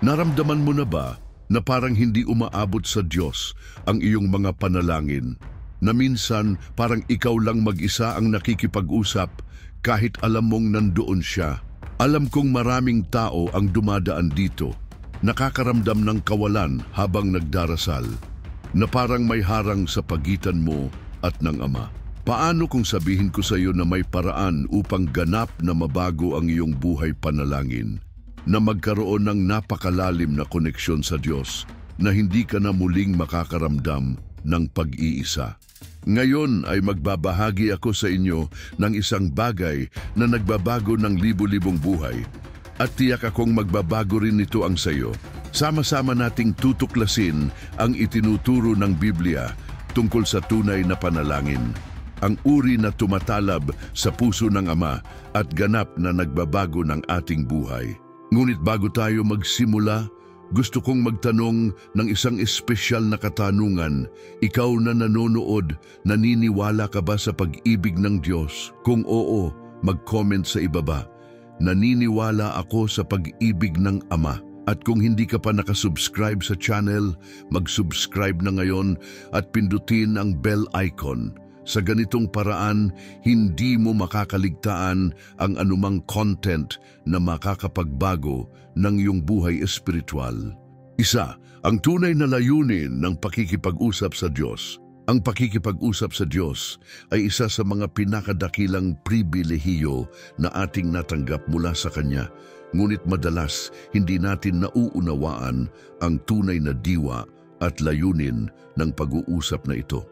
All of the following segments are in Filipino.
Naramdaman mo na ba na parang hindi umaabot sa Diyos ang iyong mga panalangin? Na minsan parang ikaw lang mag-isa ang nakikipag-usap kahit alam mong nandoon siya. Alam kong maraming tao ang dumadaan dito, nakakaramdam ng kawalan habang nagdarasal, na parang may harang sa pagitan mo at ng Ama. Paano kung sabihin ko sa iyo na may paraan upang ganap na mabago ang iyong buhay panalangin? Na magkaroon ng napakalalim na koneksyon sa Diyos na hindi ka na muling makakaramdam ng pag-iisa. Ngayon ay magbabahagi ako sa inyo ng isang bagay na nagbabago ng libu-libong buhay at tiyak akong magbabago rin nito ang sayo. Sama-sama nating tutuklasin ang itinuturo ng Biblia tungkol sa tunay na panalangin, ang uri na tumatalab sa puso ng Ama at ganap na nagbabago ng ating buhay. Ngunit bago tayo magsimula, gusto kong magtanong ng isang espesyal na katanungan. Ikaw na nanonood, naniniwala ka ba sa pag-ibig ng Diyos? Kung oo, mag-comment sa ibaba. Naniniwala ako sa pag-ibig ng Ama. At kung hindi ka pa nakasubscribe sa channel, mag-subscribe na ngayon at pindutin ang bell icon. Sa ganitong paraan, hindi mo makakaligtaan ang anumang content na makakapagbago ng iyong buhay espiritual. Isa, ang tunay na layunin ng pakikipag-usap sa Diyos. Ang pakikipag-usap sa Diyos ay isa sa mga pinakadakilang pribilehiyo na ating natanggap mula sa Kanya. Ngunit madalas, hindi natin nauunawaan ang tunay na diwa at layunin ng pag-uusap na ito.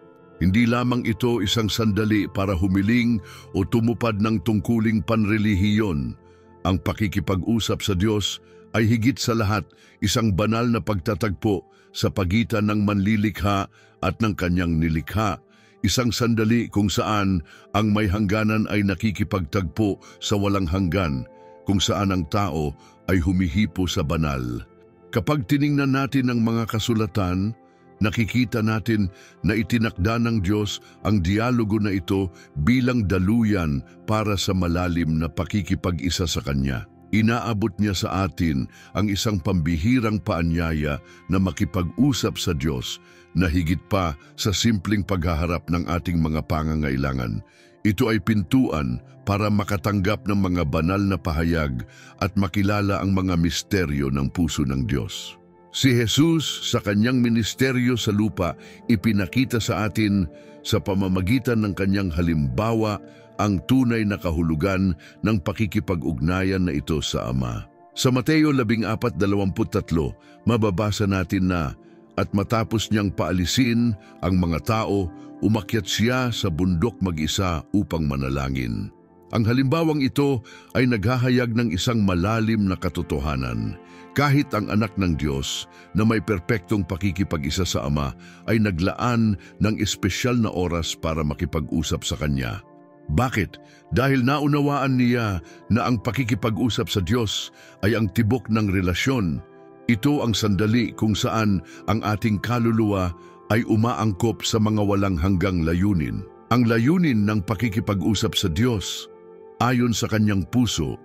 Hindi lamang ito isang sandali para humiling o tumupad ng tungkuling panrelihiyon. Ang pakikipag-usap sa Diyos ay higit sa lahat isang banal na pagtatagpo sa pagitan ng manlilikha at ng kanyang nilikha. Isang sandali kung saan ang may hangganan ay nakikipagtagpo sa walang hanggan, kung saan ang tao ay humihipo sa banal. Kapag tiningnan natin ang mga kasulatan, nakikita natin na itinakda ng Diyos ang dialogo na ito bilang daluyan para sa malalim na pakikipag-isa sa Kanya. Inaabot niya sa atin ang isang pambihirang paanyaya na makipag-usap sa Diyos na higit pa sa simpleng paghaharap ng ating mga pangangailangan. Ito ay pintuan para makatanggap ng mga banal na pahayag at makilala ang mga misteryo ng puso ng Diyos. Si Jesus sa kanyang ministeryo sa lupa ipinakita sa atin sa pamamagitan ng kanyang halimbawa ang tunay na kahulugan ng pakikipag-ugnayan na ito sa Ama. Sa Mateo 14:23, mababasa natin na, "At matapos niyang paalisin ang mga tao, umakyat siya sa bundok mag-isa upang manalangin." Ang halimbawang ito ay naghahayag ng isang malalim na katotohanan. Kahit ang anak ng Diyos na may perpektong pakikipag-isa sa Ama ay naglaan ng espesyal na oras para makipag-usap sa Kanya. Bakit? Dahil naunawaan niya na ang pakikipag-usap sa Diyos ay ang tibok ng relasyon. Ito ang sandali kung saan ang ating kaluluwa ay umaangkop sa mga walang hanggang layunin. Ang layunin ng pakikipag-usap sa Diyos ayon sa Kanyang puso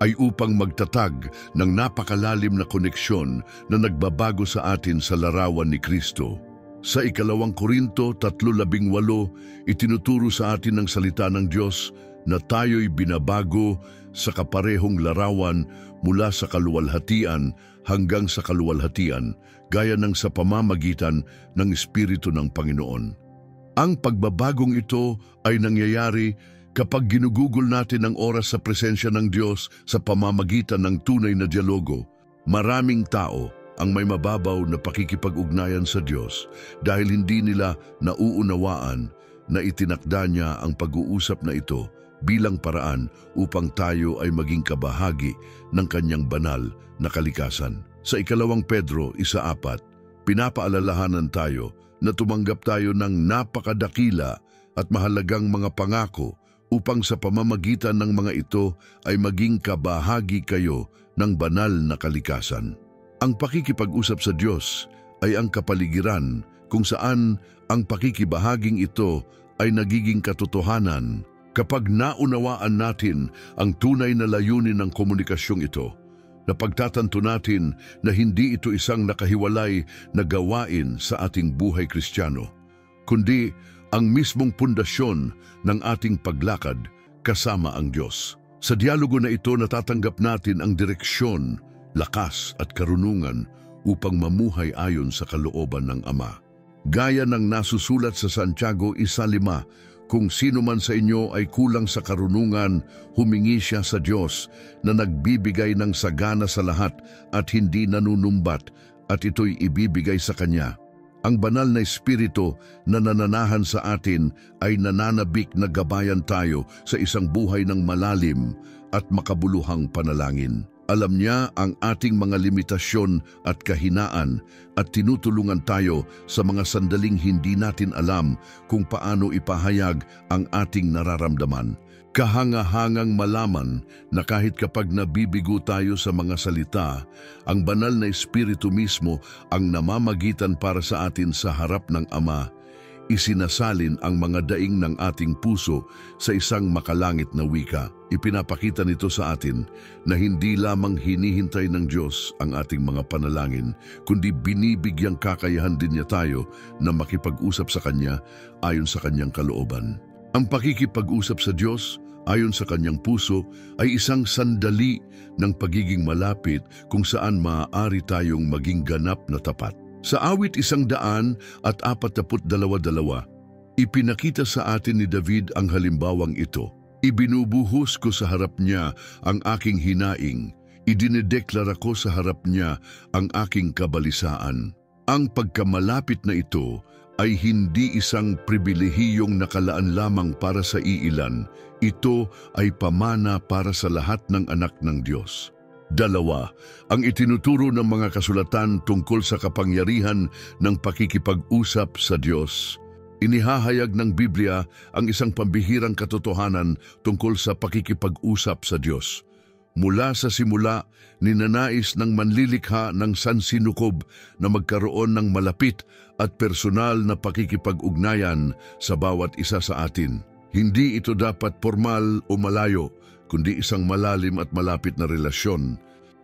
ay upang magtatag ng napakalalim na koneksyon na nagbabago sa atin sa larawan ni Kristo. Sa 2 Korinto 3:18, itinuturo sa atin ng salita ng Diyos na tayo'y binabago sa kaparehong larawan mula sa kaluwalhatian hanggang sa kaluwalhatian, gaya ng sa pamamagitan ng Espiritu ng Panginoon. Ang pagbabagong ito ay nangyayari kapag ginugugol natin ang oras sa presensya ng Diyos sa pamamagitan ng tunay na dialogo. Maraming tao ang may mababaw na pakikipag-ugnayan sa Diyos dahil hindi nila nauunawaan na itinakda niya ang pag-uusap na ito bilang paraan upang tayo ay maging kabahagi ng Kanyang banal na kalikasan. Sa 2 Pedro 1:4, pinapaalalahanan tayo na tumanggap tayo ng napakadakila at mahalagang mga pangako upang sa pamamagitan ng mga ito ay maging kabahagi kayo ng banal na kalikasan. Ang pakikipag-usap sa Diyos ay ang kapaligiran kung saan ang pakikibahaging ito ay nagiging katotohanan. Kapag naunawaan natin ang tunay na layunin ng komunikasyong ito, Napagtatanto natin na hindi ito isang nakahiwalay na gawain sa ating buhay Kristiyano, kundi ang mismong pundasyon ng ating paglakad kasama ang Diyos. Sa dialogo na ito natatanggap natin ang direksyon, lakas at karunungan upang mamuhay ayon sa kalooban ng Ama. Gaya ng nasusulat sa Santiago 1:5, kung sino man sa inyo ay kulang sa karunungan, humingi siya sa Diyos na nagbibigay ng sagana sa lahat at hindi nanunumbat, at ito'y ibibigay sa Kanya. Ang banal na Espiritu na nananahan sa atin ay nananabik na gabayan tayo sa isang buhay ng malalim at makabuluhang panalangin. Alam niya ang ating mga limitasyon at kahinaan at tinutulungan tayo sa mga sandaling hindi natin alam kung paano ipahayag ang ating nararamdaman. Kahanga-hangang malaman na kahit kapag nabibigo tayo sa mga salita, ang banal na Espiritu mismo ang namamagitan para sa atin sa harap ng Ama. Isinasalin ang mga daing ng ating puso sa isang makalangit na wika. Ipinapakita nito sa atin na hindi lamang hinihintay ng Diyos ang ating mga panalangin, kundi binibigyang kakayahan din niya tayo na makipag-usap sa Kanya ayon sa Kanyang kalooban. Ang pakikipag-usap sa Diyos ayon sa Kanyang puso ay isang sandali ng pagiging malapit kung saan maaari tayong maging ganap na tapat. Sa awit 142, ipinakita sa atin ni David ang halimbawang ito. Ibinubuhos ko sa harap niya ang aking hinaing, idinedeklara ko sa harap niya ang aking kabalisaan. Ang pagkamalapit na ito ay hindi isang pribilehiyong nakalaan lamang para sa iilan. Ito ay pamana para sa lahat ng anak ng Diyos. 2, ang itinuturo ng mga kasulatan tungkol sa kapangyarihan ng pakikipag-usap sa Diyos. Inihahayag ng Biblia ang isang pambihirang katotohanan tungkol sa pakikipag-usap sa Diyos. Mula sa simula, ninanais ng manlilikha ng sansinukob na magkaroon ng malapit at personal na pakikipag-ugnayan sa bawat isa sa atin. Hindi ito dapat formal o malayo, kundi isang malalim at malapit na relasyon.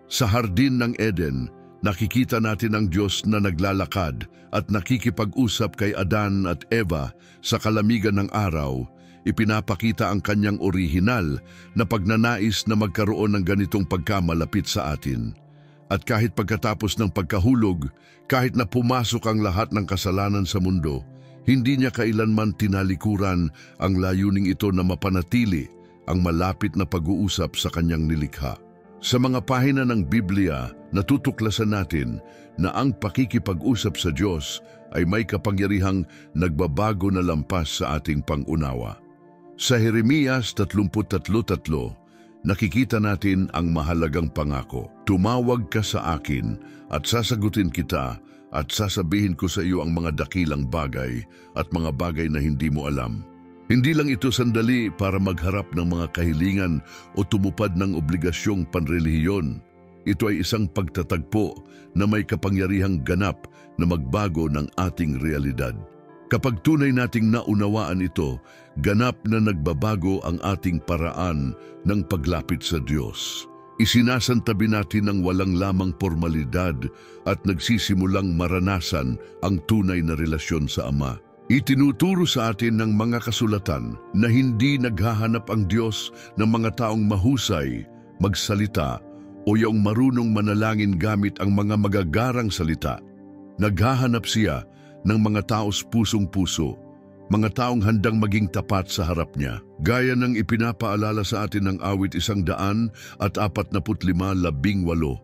Sa Hardin ng Eden, nakikita natin ang Diyos na naglalakad at nakikipag-usap kay Adan at Eva sa kalamigan ng araw. Ipinapakita ang kanyang orihinal na pagnanais na magkaroon ng ganitong pagkamalapit sa atin. At kahit pagkatapos ng pagkahulog, kahit na pumasok ang lahat ng kasalanan sa mundo, hindi niya kailanman tinalikuran ang layuning ito na mapanatili ang malapit na pag-uusap sa kanyang nilikha. Sa mga pahina ng Biblia, natutuklasan natin na ang pakikipag-usap sa Diyos ay may kapangyarihang nagbabago na lampas sa ating pangunawa. Sa Jeremias 33:3, nakikita natin ang mahalagang pangako. Tumawag ka sa akin at sasagutin kita at sasabihin ko sa iyo ang mga dakilang bagay at mga bagay na hindi mo alam. Hindi lang ito sandali para magharap ng mga kahilingan o tumupad ng obligasyong panrelihiyon. Ito ay isang pagtatagpo na may kapangyarihang ganap na magbago ng ating realidad. Kapag tunay nating naunawaan ito, ganap na nagbabago ang ating paraan ng paglapit sa Diyos. Isinasantabi natin ng walang lamang formalidad at nagsisimulang maranasan ang tunay na relasyon sa Ama. Itinuturo sa atin ng mga kasulatan na hindi naghahanap ang Diyos ng mga taong mahusay, magsalita, o yung marunong manalangin gamit ang mga magagarang salita. Naghahanap siya ng mga taos pusong-puso, mga taong handang maging tapat sa harap niya. Gaya ng ipinapaalala sa atin ng awit 145:18,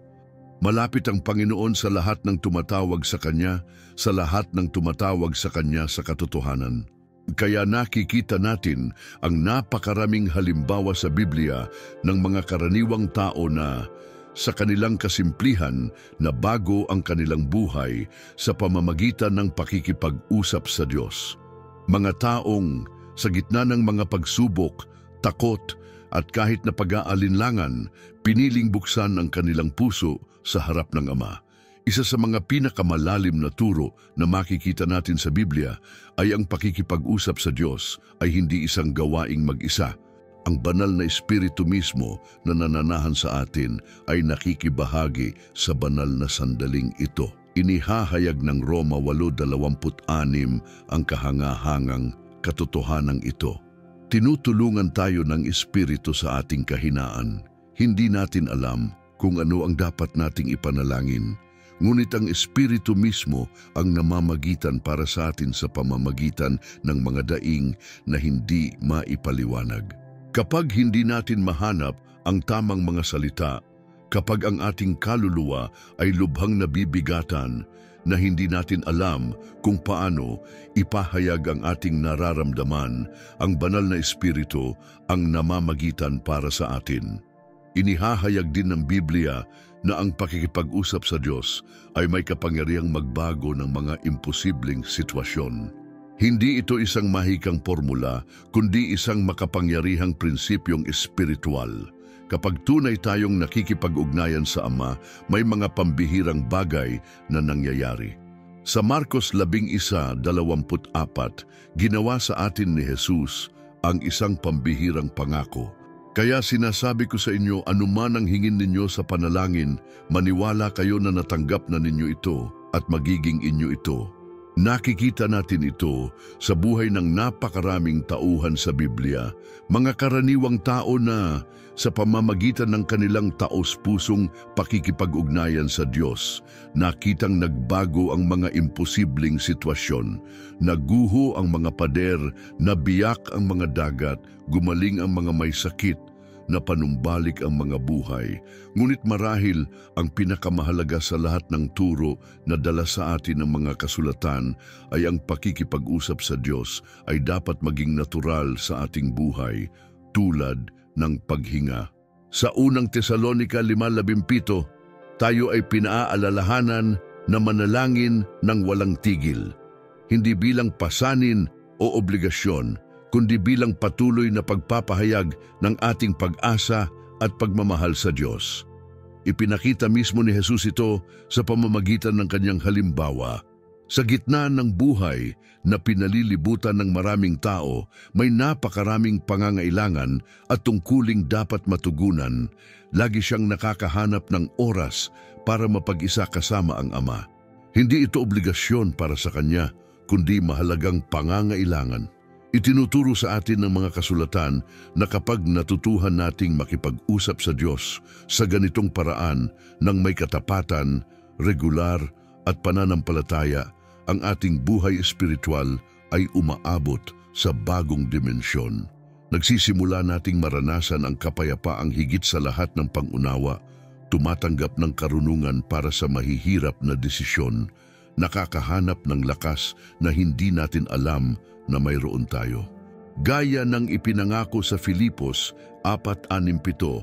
malapit ang Panginoon sa lahat ng tumatawag sa Kanya, sa lahat ng tumatawag sa Kanya sa katotohanan. Kaya nakikita natin ang napakaraming halimbawa sa Biblia ng mga karaniwang tao na sa kanilang kasimplihan na bago ang kanilang buhay sa pamamagitan ng pakikipag-usap sa Diyos. Mga taong sa gitna ng mga pagsubok, takot at kahit na pag-aalinlangan, piniling buksan ang kanilang puso sa harap ng Ama. Isa sa mga pinakamalalim na turo na makikita natin sa Biblia ay ang pakikipag-usap sa Diyos ay hindi isang gawaing mag-isa. Ang banal na espiritu mismo na nananahan sa atin ay nakikibahagi sa banal na sandaling ito. Inihahayag ng Roma 8:26 ang kahangahangang katotohanan ito. Tinutulungan tayo ng espiritu sa ating kahinaan. Hindi natin alam kung ano ang dapat nating ipanalangin. Ngunit ang espiritu mismo ang namamagitan para sa atin sa pamamagitan ng mga daing na hindi maipaliwanag. Kapag hindi natin mahanap ang tamang mga salita, kapag ang ating kaluluwa ay lubhang nabibigatan na hindi natin alam kung paano ipahayag ang ating nararamdaman, ang banal na espiritu ang namamagitan para sa atin. Inihahayag din ng Biblia na ang pakikipag-usap sa Diyos ay may kapangyarihang magbago ng mga imposibleng sitwasyon. Hindi ito isang mahikang formula, kundi isang makapangyarihang prinsipyong espiritual. Kapag tunay tayong nakikipag-ugnayan sa Ama, may mga pambihirang bagay na nangyayari. Sa Marcos 11:24, ginawa sa atin ni Jesus ang isang pambihirang pangako. Kaya sinasabi ko sa inyo, anuman ang hingin ninyo sa panalangin, maniwala kayo na natanggap na ninyo ito at magiging inyo ito. Nakikita natin ito sa buhay ng napakaraming tauhan sa Biblia, mga karaniwang tao na sa pamamagitan ng kanilang taos-pusong pakikipag-ugnayan sa Diyos, nakitang nagbago ang mga imposibleng sitwasyon, naguho ang mga pader, nabiyak ang mga dagat, gumaling ang mga may sakit, na panumbalik ang mga buhay. Ngunit marahil ang pinakamahalaga sa lahat ng turo na dala sa atin ng mga kasulatan ay ang pakikipag-usap sa Diyos ay dapat maging natural sa ating buhay, tulad ng paghinga. Sa unang Tesalonica 5:17, tayo ay pinaaalalahanan na manalangin ng walang tigil, hindi bilang pasanin o obligasyon, kundi bilang patuloy na pagpapahayag ng ating pag-asa at pagmamahal sa Diyos. Ipinakita mismo ni Jesus ito sa pamamagitan ng kanyang halimbawa. Sa gitna ng buhay na pinalilibutan ng maraming tao, may napakaraming pangangailangan at tungkuling dapat matugunan. Lagi siyang nakakahanap ng oras para mapag-isa kasama ang Ama. Hindi ito obligasyon para sa kanya, kundi mahalagang pangangailangan. Itinuturo sa atin ng mga kasulatan na kapag natutuhan nating makipag-usap sa Diyos sa ganitong paraan ng may katapatan, regular at pananampalataya, ang ating buhay espiritual ay umaabot sa bagong dimensyon. Nagsisimula nating maranasan ang kapayapaang higit sa lahat ng pangunawa, tumatanggap ng karunungan para sa mahihirap na desisyon, nakakahanap ng lakas na hindi natin alam na mayroon tayo. Gaya ng ipinangako sa Filipos 4:6,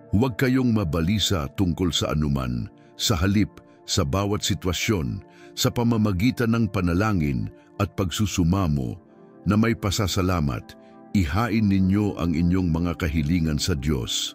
huwag kayong mabalisa tungkol sa anuman, sa halip, sa bawat sitwasyon, sa pamamagitan ng panalangin at pagsusumamo na may pasasalamat, ihain ninyo ang inyong mga kahilingan sa Diyos.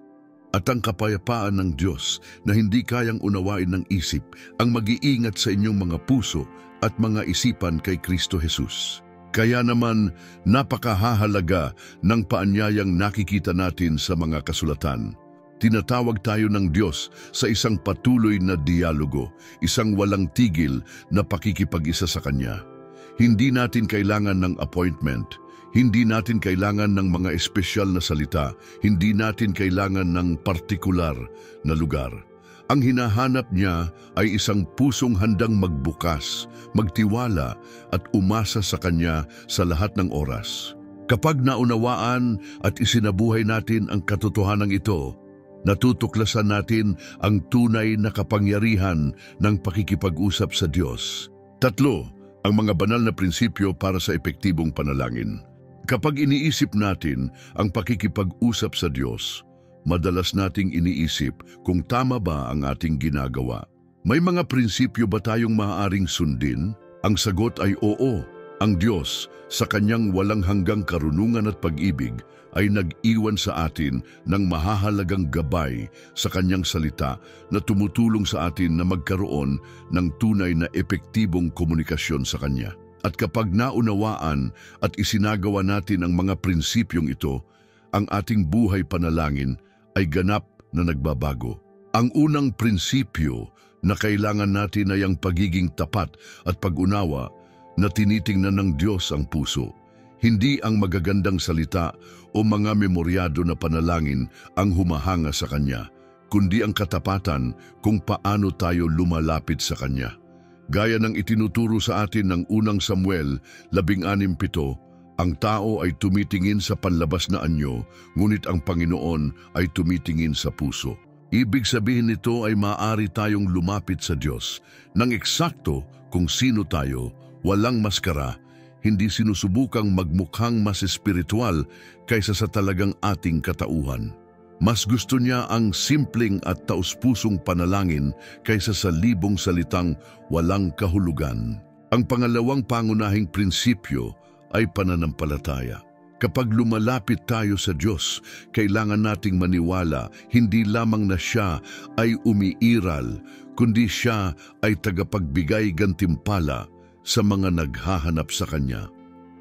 At ang kapayapaan ng Diyos na hindi kayang unawain ng isip ang mag-iingat sa inyong mga puso at mga isipan kay Kristo Jesus. Kaya naman, napakahahalaga ng paanyayang nakikita natin sa mga kasulatan. Tinatawag tayo ng Diyos sa isang patuloy na dialogo, isang walang tigil na pakikipag-isa sa Kanya. Hindi natin kailangan ng appointment, hindi natin kailangan ng mga espesyal na salita, hindi natin kailangan ng partikular na lugar. Ang hinahanap niya ay isang pusong handang magbukas, magtiwala at umasa sa Kanya sa lahat ng oras. Kapag naunawaan at isinabuhay natin ang katotohanan ito, natutuklasan natin ang tunay na kapangyarihan ng pakikipag-usap sa Diyos. 3, ang mga banal na prinsipyo para sa epektibong panalangin. Kapag iniisip natin ang pakikipag-usap sa Diyos, madalas nating iniisip kung tama ba ang ating ginagawa. May mga prinsipyo ba tayong maaaring sundin? Ang sagot ay oo. Ang Diyos, sa Kanyang walang hanggang karunungan at pag-ibig, ay nag-iwan sa atin ng mahahalagang gabay sa Kanyang salita na tumutulong sa atin na magkaroon ng tunay na epektibong komunikasyon sa Kanya. At kapag naunawaan at isinagawa natin ang mga prinsipyong ito, ang ating buhay panalangin ay ganap na nagbabago. Ang unang prinsipyo na kailangan natin ay ang pagiging tapat at pag-unawa na tinitingnan ng Diyos ang puso. Hindi ang magagandang salita o mga memoryado na panalangin ang humahanga sa Kanya, kundi ang katapatan kung paano tayo lumalapit sa Kanya. Gaya ng itinuturo sa atin ng unang Samuel 16:7, ang tao ay tumitingin sa panlabas na anyo, ngunit ang Panginoon ay tumitingin sa puso. Ibig sabihin nito ay maaari tayong lumapit sa Diyos ng eksakto kung sino tayo, walang maskara, hindi sinusubukang magmukhang mas espiritual kaysa sa talagang ating katauhan. Mas gusto niya ang simpleng at taus-pusong panalangin kaysa sa libong salitang walang kahulugan. Ang pangalawang pangunahing prinsipyo ay pananampalataya. Kapag lumalapit tayo sa Diyos, kailangan nating maniwala hindi lamang na Siya ay umiiral, kundi Siya ay tagapagbigay gantimpala sa mga naghahanap sa Kanya.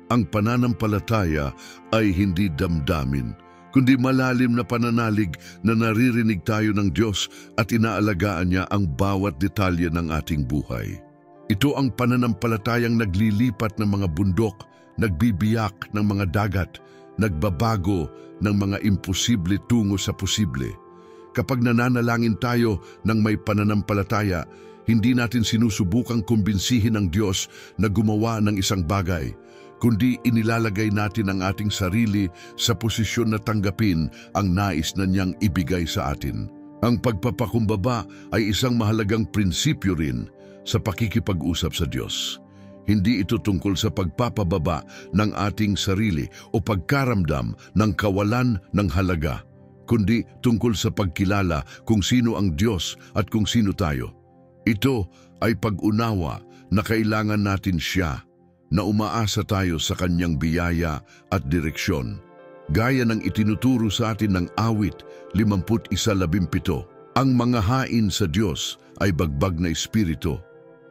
Ang pananampalataya ay hindi damdamin, kundi malalim na pananalig na naririnig tayo ng Diyos at inaalagaan niya ang bawat detalye ng ating buhay. Ito ang pananampalatayang naglilipat ng mga bundok, nagbibiyak ng mga dagat, nagbabago ng mga imposible tungo sa posible. Kapag nananalangin tayo ng may pananampalataya, hindi natin sinusubukang kumbinsihin ang Diyos na gumawa ng isang bagay, kundi inilalagay natin ang ating sarili sa posisyon na tanggapin ang nais na niyang ibigay sa atin. Ang pagpapakumbaba ay isang mahalagang prinsipyo rin sa pakikipag-usap sa Diyos. Hindi ito tungkol sa pagpapababa ng ating sarili o pagkaramdam ng kawalan ng halaga, kundi tungkol sa pagkilala kung sino ang Diyos at kung sino tayo. Ito ay pag-unawa na kailangan natin Siya, na umaasa tayo sa Kanyang biyaya at direksyon. Gaya ng itinuturo sa atin ng Awit 51:17, ang mga hain sa Diyos ay bagbag na espiritu.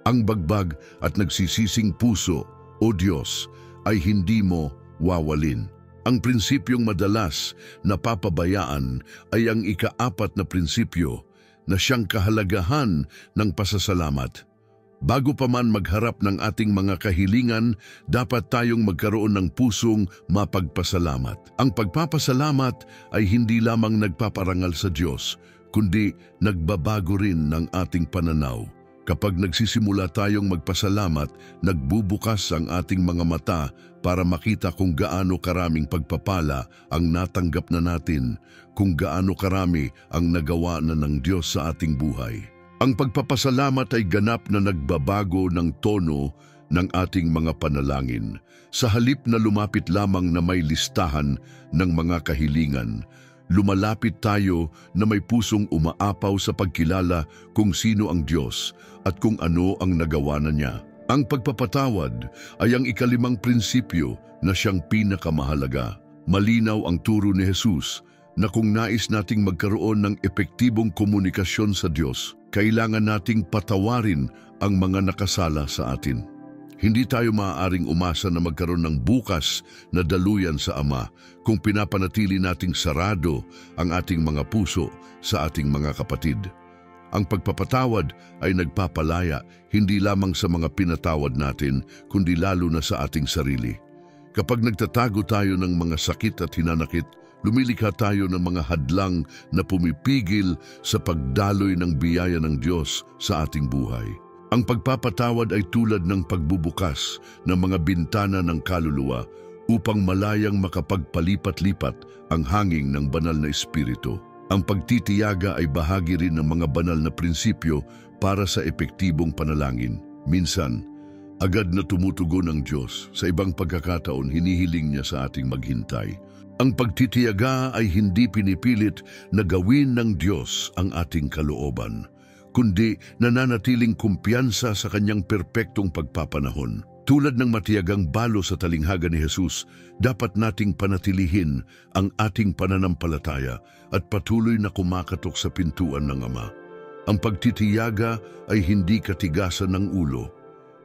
Ang bagbag at nagsisising puso, O Diyos, ay hindi mo wawalin. Ang prinsipyong madalas napapabayaan ay ang ika-4 na prinsipyo na siyang kahalagahan ng pasasalamat. Bago pa man magharap ng ating mga kahilingan, dapat tayong magkaroon ng pusong mapagpasalamat. Ang pagpapasalamat ay hindi lamang nagpaparangal sa Diyos, kundi nagbabago rin ng ating pananaw. Kapag nagsisimula tayong magpasalamat, nagbubukas ang ating mga mata para makita kung gaano karaming pagpapala ang natanggap na natin, kung gaano karami ang nagawa na ng Diyos sa ating buhay. Ang pagpapasalamat ay ganap na nagbabago ng tono ng ating mga panalangin. Sa halip na lumapit lamang na may listahan ng mga kahilingan, lumalapit tayo na may pusong umaapaw sa pagkilala kung sino ang Diyos at kung ano ang nagawa na niya. Ang pagpapatawad ay ang ika-5 prinsipyo na siyang pinakamahalaga. Malinaw ang turo ni Jesus na kung nais nating magkaroon ng epektibong komunikasyon sa Diyos, kailangan nating patawarin ang mga nakasala sa atin. Hindi tayo maaaring umasa na magkaroon ng bukas na daluyan sa Ama kung pinapanatili nating sarado ang ating mga puso sa ating mga kapatid. Ang pagpapatawad ay nagpapalaya hindi lamang sa mga pinatawad natin, kundi lalo na sa ating sarili. Kapag nagtatago tayo ng mga sakit at hinanakit, lumilikha tayo ng mga hadlang na pumipigil sa pagdaloy ng biyaya ng Diyos sa ating buhay. Ang pagpapatawad ay tulad ng pagbubukas ng mga bintana ng kaluluwa upang malayang makapagpalipat-lipat ang hangin ng banal na espiritu. Ang pagtitiyaga ay bahagi rin ng mga banal na prinsipyo para sa epektibong panalangin. Minsan, agad na tumutugon ang Diyos. Sa ibang pagkakataon, hinihiling niya sa ating maghintay. Ang pagtitiyaga ay hindi pinipilit na gawin ng Diyos ang ating kalooban, kundi nananatiling kumpiyansa sa Kanyang perpektong pagpapanahon. Tulad ng matiyagang balo sa talinghaga ni Jesus, dapat nating panatilihin ang ating pananampalataya at patuloy na kumakatok sa pintuan ng Ama. Ang pagtitiyaga ay hindi katigasan ng ulo.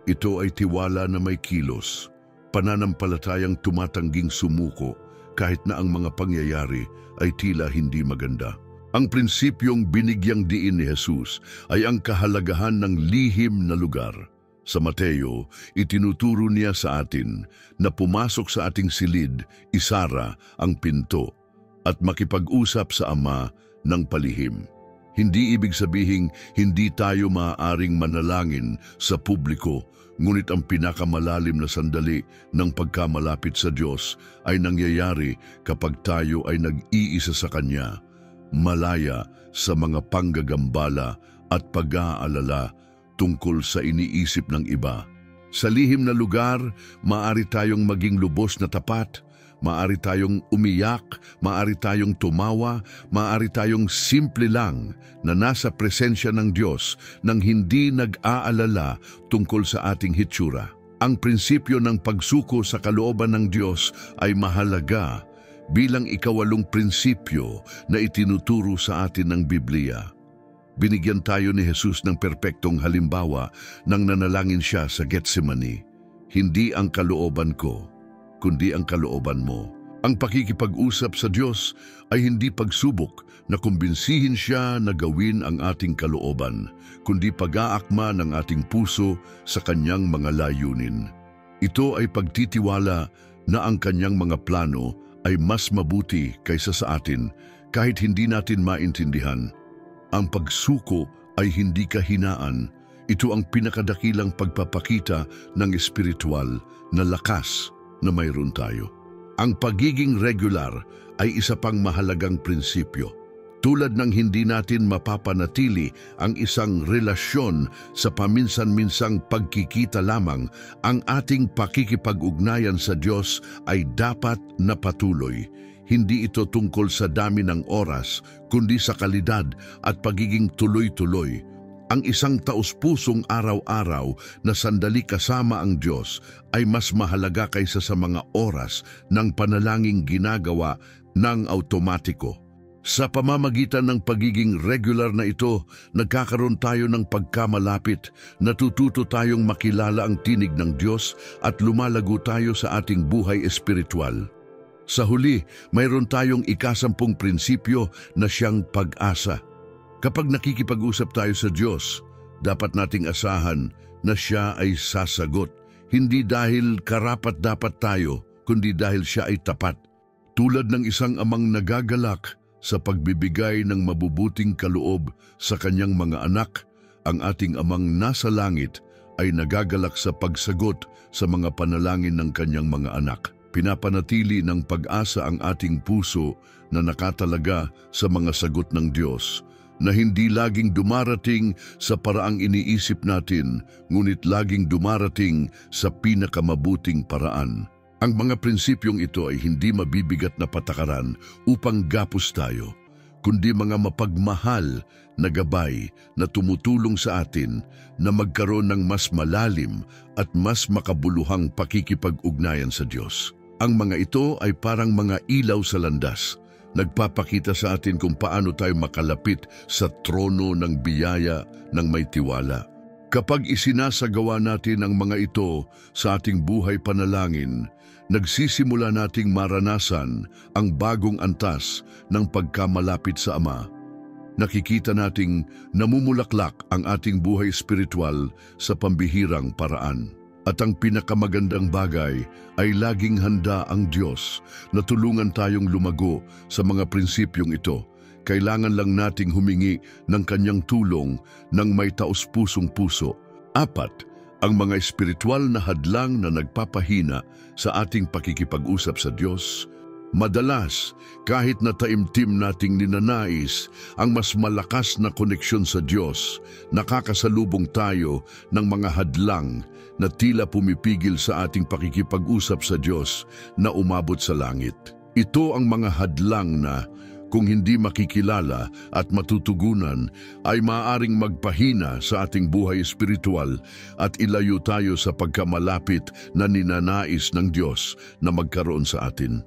Ito ay tiwala na may kilos, pananampalatayang tumatangging sumuko kahit na ang mga pangyayari ay tila hindi maganda. Ang prinsipyong binigyang diin ni Jesus ay ang kahalagahan ng lihim na lugar. Sa Mateo, itinuturo niya sa atin na pumasok sa ating silid, isara ang pinto, at makipag-usap sa Ama ng palihim. Hindi ibig sabihing hindi tayo maaaring manalangin sa publiko, ngunit ang pinakamalalim na sandali ng pagkamalapit sa Diyos ay nangyayari kapag tayo ay nag-iisa sa Kanya, malaya sa mga panggagambala at pag-aalala tungkol sa iniisip ng iba. Sa lihim na lugar, maaari tayong maging lubos na tapat, maaari tayong umiyak, maaari tayong tumawa, maaari tayong simple lang na nasa presensya ng Diyos nang hindi nag-aalala tungkol sa ating hitsura. Ang prinsipyo ng pagsuko sa kalooban ng Diyos ay mahalaga bilang ikawalong prinsipyo na itinuturo sa atin ng Biblia. Binigyan tayo ni Jesus ng perpektong halimbawa nang nanalangin siya sa Getsemani. Hindi ang kalooban ko, kundi ang kalooban mo. Ang pakikipag-usap sa Diyos ay hindi pagsubok na kumbinsihin siya na gawin ang ating kalooban, kundi pag-aakma ng ating puso sa kanyang mga layunin. Ito ay pagtitiwala na ang kanyang mga plano ay mas mabuti kaysa sa atin kahit hindi natin maintindihan. Ang pagsuko ay hindi kahinaan. Ito ang pinakadakilang pagpapakita ng espiritual na lakas na mayroon tayo. Ang pagiging regular ay isa pang mahalagang prinsipyo. Tulad ng hindi natin mapapanatili ang isang relasyon sa paminsan-minsang pagkikita lamang, ang ating pakikipag-ugnayan sa Diyos ay dapat na patuloy. Hindi ito tungkol sa dami ng oras, kundi sa kalidad at pagiging tuloy-tuloy. Ang isang taus-pusong araw-araw na sandali kasama ang Diyos ay mas mahalaga kaysa sa mga oras ng panalangin ginagawa ng automatiko. Sa pamamagitan ng pagiging regular na ito, nagkakaroon tayo ng pagkamalapit, natututo tayong makilala ang tinig ng Diyos at lumalago tayo sa ating buhay espiritual. Sa huli, mayroon tayong ikasampung prinsipyo na siyang pag-asa. Kapag nakikipag-usap tayo sa Diyos, dapat nating asahan na siya ay sasagot, hindi dahil karapat-dapat tayo, kundi dahil siya ay tapat. Tulad ng isang amang nagagalak sa pagbibigay ng mabubuting kaloob sa kanyang mga anak, ang ating amang nasa langit ay nagagalak sa pagsagot sa mga panalangin ng kanyang mga anak. Pinapanatili ng pag-asa ang ating puso na nakatalaga sa mga sagot ng Diyos, na hindi laging dumarating sa paraang iniisip natin, ngunit laging dumarating sa pinakamabuting paraan. Ang mga prinsipyong ito ay hindi mabibigat na patakaran upang gapos tayo, kundi mga mapagmahal na gabay na tumutulong sa atin na magkaroon ng mas malalim at mas makabuluhang pakikipag-ugnayan sa Diyos. Ang mga ito ay parang mga ilaw sa landas, nagpapakita sa atin kung paano tayo makalapit sa trono ng biyaya ng may tiwala. Kapag isinasagawa natin ang mga ito sa ating buhay panalangin, nagsisimula nating maranasan ang bagong antas ng pagkamalapit sa Ama. Nakikita nating namumulaklak ang ating buhay espiritual sa pambihirang paraan. At ang pinakamagandang bagay ay laging handa ang Diyos na tulungan tayong lumago sa mga prinsipyong ito. Kailangan lang nating humingi ng kanyang tulong ng may taus-pusong puso. 4, ang mga espiritual na hadlang na nagpapahina sa ating pakikipag-usap sa Diyos. Madalas, kahit na taimtim nating ninanais ang mas malakas na koneksyon sa Diyos, nakakasalubong tayo ng mga hadlang na tila pumipigil sa ating pakikipag-usap sa Diyos na umabot sa langit. Ito ang mga hadlang na, kung hindi makikilala at matutugunan, ay maaaring magpahina sa ating buhay espiritual at ilayo tayo sa pagkamalapit na ninanais ng Diyos na magkaroon sa atin.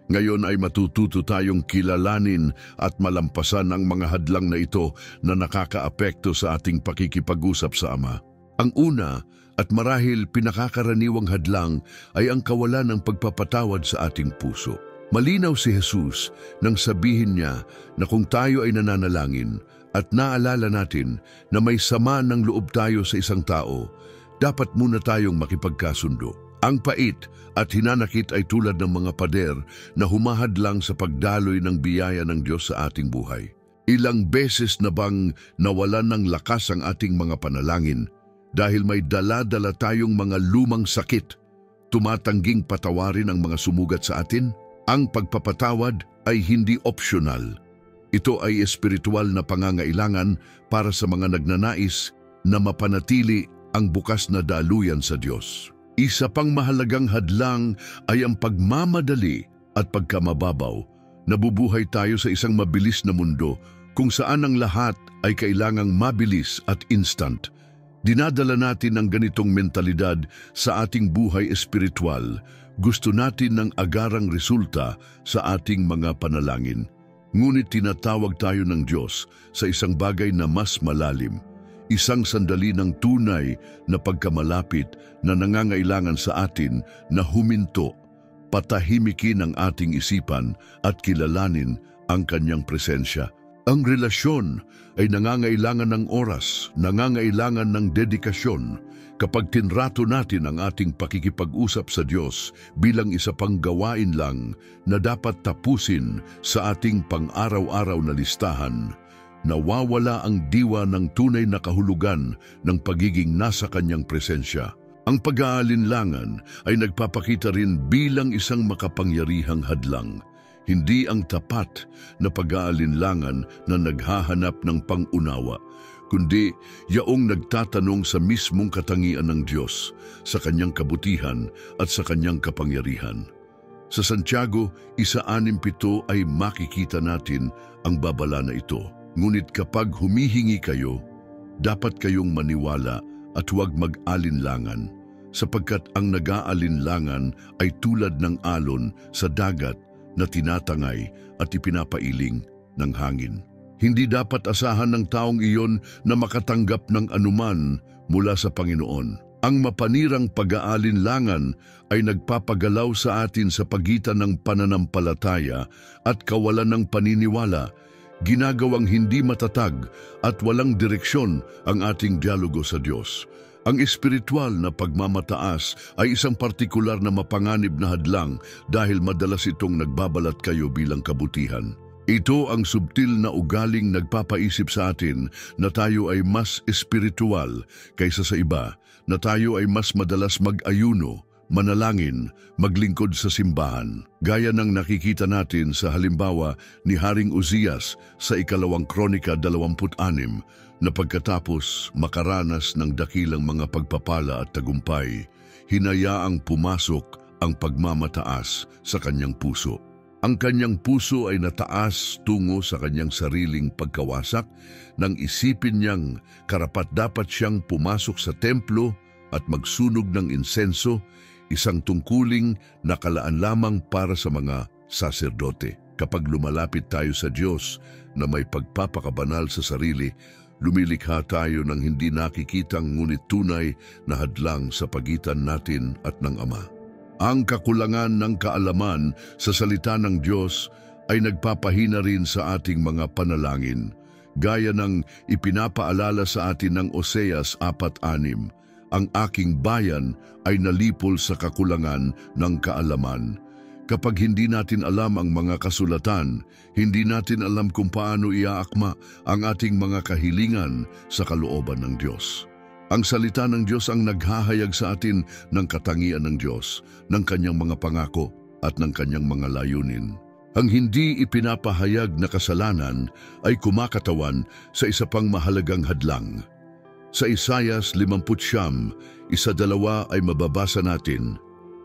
Ngayon ay matututo tayong kilalanin at malampasan ang mga hadlang na ito na nakakaapekto sa ating pakikipag-usap sa Ama. Ang una at marahil pinakakaraniwang hadlang ay ang kawalan ng pagpapatawad sa ating puso. Malinaw si Jesus nang sabihin niya na kung tayo ay nananalangin at naalala natin na may sama ng loob tayo sa isang tao, dapat muna tayong makipagkasundo. Ang pait at hinanakit ay tulad ng mga pader na humahadlang sa pagdaloy ng biyaya ng Diyos sa ating buhay. Ilang beses na bang nawalan ng lakas ang ating mga panalangin dahil may dala-dala tayong mga lumang sakit, tumatangging patawarin ang mga sumugat sa atin? Ang pagpapatawad ay hindi optional. Ito ay espiritual na pangangailangan para sa mga nagnanais na mapanatili ang bukas na daluyan sa Diyos. Isa pang mahalagang hadlang ay ang pagmamadali at pagkamababaw. Nabubuhay tayo sa isang mabilis na mundo kung saan ang lahat ay kailangang mabilis at instant. Dinadala natin ang ganitong mentalidad sa ating buhay espiritual. Gusto natin ng agarang resulta sa ating mga panalangin. Ngunit tinatawag tayo ng Diyos sa isang bagay na mas malalim. Isang sandali ng tunay na pagkamalapit na nangangailangan sa atin na huminto, patahimikin ang ating isipan at kilalanin ang kanyang presensya. Ang relasyon ay nangangailangan ng oras, nangangailangan ng dedikasyon. Kapag tinrato natin ang ating pakikipag-usap sa Diyos bilang isa pang gawain lang na dapat tapusin sa ating pang-araw-araw na listahan, nawawala ang diwa ng tunay na kahulugan ng pagiging nasa kanyang presensya. Ang pag-aalinlangan ay nagpapakita rin bilang isang makapangyarihang hadlang. Hindi ang tapat na pag-aalinlangan na naghahanap ng pangunawa, kundi yaong nagtatanong sa mismong katangian ng Diyos, sa kanyang kabutihan at sa kanyang kapangyarihan. Sa Santiago 1:7 ay makikita natin ang babala na ito. Ngunit kapag humihingi kayo, dapat kayong maniwala at huwag mag-alinlangan, sapagkat ang nag-aalinlangan ay tulad ng alon sa dagat na tinatangay at ipinapailing ng hangin. Hindi dapat asahan ng taong iyon na makatanggap ng anuman mula sa Panginoon. Ang mapanirang pag-aalinlangan ay nagpapagalaw sa atin sa pagitan ng pananampalataya at kawalan ng paniniwala, ginagawang hindi matatag at walang direksyon ang ating dialogo sa Diyos. Ang espiritual na pagmamataas ay isang partikular na mapanganib na hadlang dahil madalas itong nagbabalat kayo bilang kabutihan. Ito ang subtil na ugaling nagpapaisip sa atin na tayo ay mas espiritual kaysa sa iba, na tayo ay mas madalas mag-ayuno, manalangin, maglingkod sa simbahan. Gaya ng nakikita natin sa halimbawa ni Haring Uzias sa 2 Kronika 26, na pagkatapos makaranas ng dakilang mga pagpapala at tagumpay, hinayaang pumasok ang pagmamataas sa kanyang puso. Ang kanyang puso ay nataas tungo sa kanyang sariling pagkawasak nang isipin niyang karapat-dapat siyang pumasok sa templo at magsunog ng insenso, isang tungkuling nakalaan lamang para sa mga saserdote. Kapag lumalapit tayo sa Diyos na may pagpapakabanal sa sarili, lumilikha tayo ng hindi nakikitang ngunit tunay na hadlang sa pagitan natin at ng Ama. Ang kakulangan ng kaalaman sa salita ng Diyos ay nagpapahina rin sa ating mga panalangin, gaya ng ipinapaalala sa atin ng Oseas 4:6, ang aking bayan ay nalipol sa kakulangan ng kaalaman. Kapag hindi natin alam ang mga kasulatan, hindi natin alam kung paano iaakma ang ating mga kahilingan sa kalooban ng Diyos. Ang salita ng Diyos ang naghahayag sa atin ng katangian ng Diyos, ng kanyang mga pangako at ng kanyang mga layunin. Ang hindi ipinapahayag na kasalanan ay kumakatawan sa isa pang mahalagang hadlang. Sa Isaias 50:1 ay mababasa natin,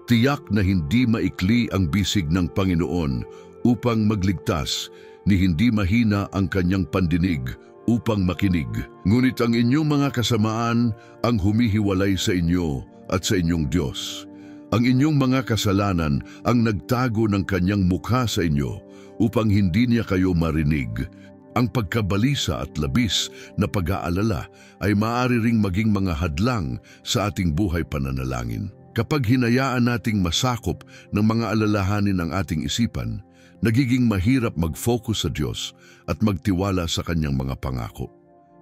"Tiyak na hindi maikli ang bisig ng Panginoon upang magligtas, ni hindi mahina ang kanyang pandinig upang makinig. Ngunit ang inyong mga kasamaan ang humihiwalay sa inyo at sa inyong Diyos. Ang inyong mga kasalanan ang nagtago ng kanyang mukha sa inyo upang hindi niya kayo marinig." Ang pagkabalisa at labis na pag-aalala ay maaari ring maging mga hadlang sa ating buhay pananalangin. Kapag hinayaan nating masakop ng mga alalahanin ang ating isipan, nagiging mahirap mag-focus sa Diyos at magtiwala sa Kanyang mga pangako.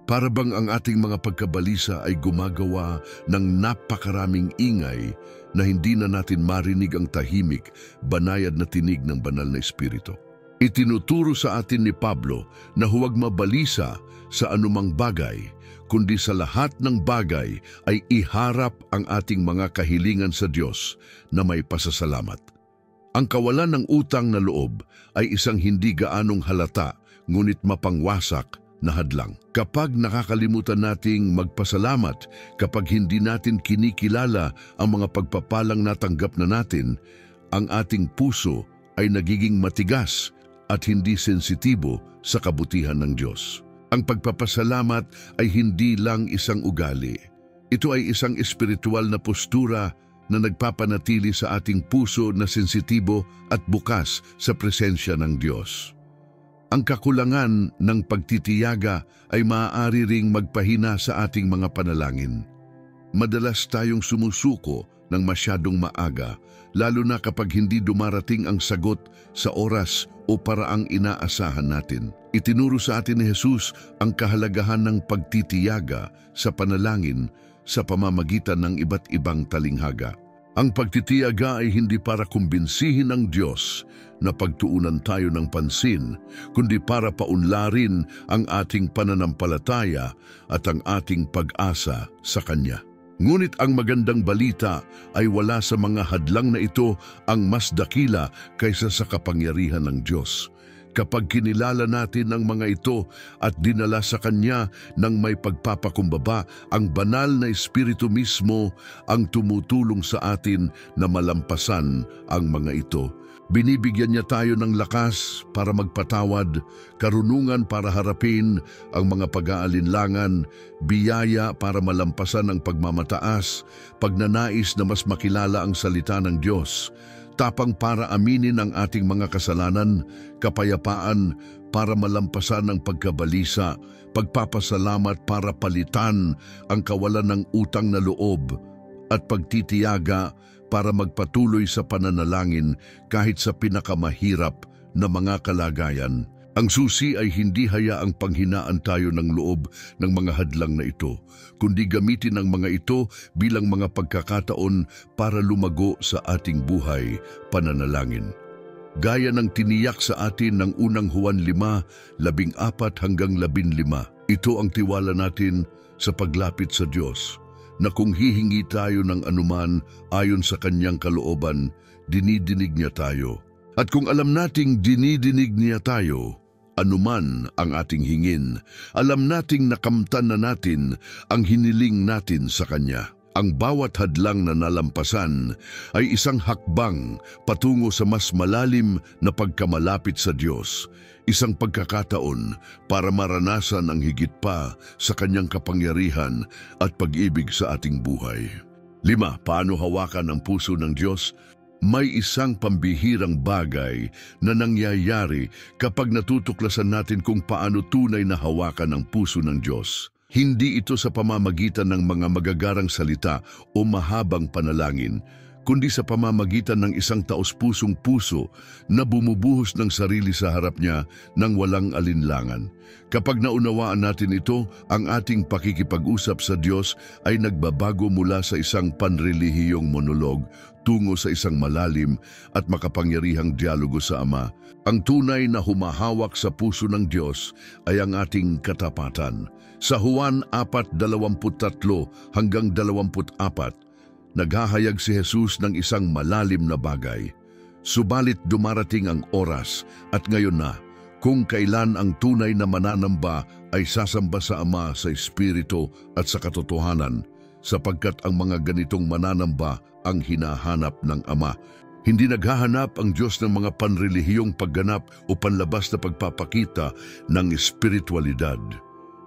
Para bang ang ating mga pagkabalisa ay gumagawa ng napakaraming ingay na hindi na natin marinig ang tahimik, banayad na tinig ng banal na Espiritu. Itinuturo sa atin ni Pablo na huwag mabalisa sa anumang bagay, kundi sa lahat ng bagay ay iharap ang ating mga kahilingan sa Diyos na may pasasalamat. Ang kawalan ng utang na loob ay isang hindi gaanong halata ngunit mapangwasak na hadlang. Kapag nakakalimutan nating magpasalamat, kapag hindi natin kinikilala ang mga pagpapalang natanggap na natin, ang ating puso ay nagiging matigas at hindi sensitibo sa kabutihan ng Diyos. Ang pagpapasalamat ay hindi lang isang ugali. Ito ay isang espiritual na postura na nagpapanatili sa ating puso na sensitibo at bukas sa presensya ng Diyos. Ang kakulangan ng pagtitiyaga ay maaari ring magpahina sa ating mga panalangin. Madalas tayong sumusuko ng masyadong maaga, lalo na kapag hindi dumarating ang sagot sa oras o paraang inaasahan natin. Itinuro sa atin ni Jesus ang kahalagahan ng pagtitiyaga sa panalangin sa pamamagitan ng iba't ibang talinghaga. Ang pagtitiyaga ay hindi para kumbinsihin ng Diyos na pagtuunan tayo ng pansin, kundi para paunlarin ang ating pananampalataya at ang ating pag-asa sa Kanya. Ngunit ang magandang balita ay wala sa mga hadlang na ito ang mas dakila kaysa sa kapangyarihan ng Diyos. Kapag kinilala natin ang mga ito at dinala sa Kanya ng may pagpapakumbaba, ang banal na Espiritu mismo ang tumutulong sa atin na malampasan ang mga ito. Binibigyan niya tayo ng lakas para magpatawad, karunungan para harapin ang mga pag-aalinlangan, biyaya para malampasan ang pagmamataas, pagnanais na mas makilala ang salita ng Diyos, tapang para aminin ang ating mga kasalanan, kapayapaan para malampasan ang pagkabalisa, pagpapasalamat para palitan ang kawalan ng utang na loob, at pagtitiyaga para magpatuloy sa pananalangin kahit sa pinakamahirap na mga kalagayan. Ang susi ay hindi hayaang panghinaan tayo ng loob ng mga hadlang na ito, kundi gamitin ang mga ito bilang mga pagkakataon para lumago sa ating buhay pananalangin. Gaya ng tiniyak sa atin ng unang Juan 5:14-15, ito ang tiwala natin sa paglapit sa Diyos, na kung hihingi tayo ng anuman ayon sa Kanyang kalooban, dinidinig niya tayo. At kung alam nating dinidinig niya tayo, anuman ang ating hingin, alam nating nakamtan na natin ang hiniling natin sa Kanya. Ang bawat hadlang na nalampasan ay isang hakbang patungo sa mas malalim na pagkamalapit sa Diyos, isang pagkakataon para maranasan ang higit pa sa Kanyang kapangyarihan at pag-ibig sa ating buhay. 5. Paano hawakan ang puso ng Diyos? May isang pambihirang bagay na nangyayari kapag natutuklasan natin kung paano tunay na hawakan ang puso ng Diyos. Hindi ito sa pamamagitan ng mga magagarang salita o mahabang panalangin, kundi sa pamamagitan ng isang taos-pusong puso na bumubuhos ng sarili sa harap niya ng walang alinlangan. Kapag naunawaan natin ito, ang ating pakikipag-usap sa Diyos ay nagbabago mula sa isang panrelihiyong monolog tungo sa isang malalim at makapangyarihang dialogo sa Ama. Ang tunay na humahawak sa puso ng Diyos ay ang ating katapatan. Sa Juan 4:23-24, naghahayag si Jesus ng isang malalim na bagay. Subalit dumarating ang oras at ngayon na, kung kailan ang tunay na mananamba ay sasamba sa Ama sa Espiritu at sa katotohanan, sapagkat ang mga ganitong mananamba ang hinahanap ng Ama. Hindi naghahanap ang Diyos ng mga panrelihiyong pagganap o panlabas na pagpapakita ng espiritualidad.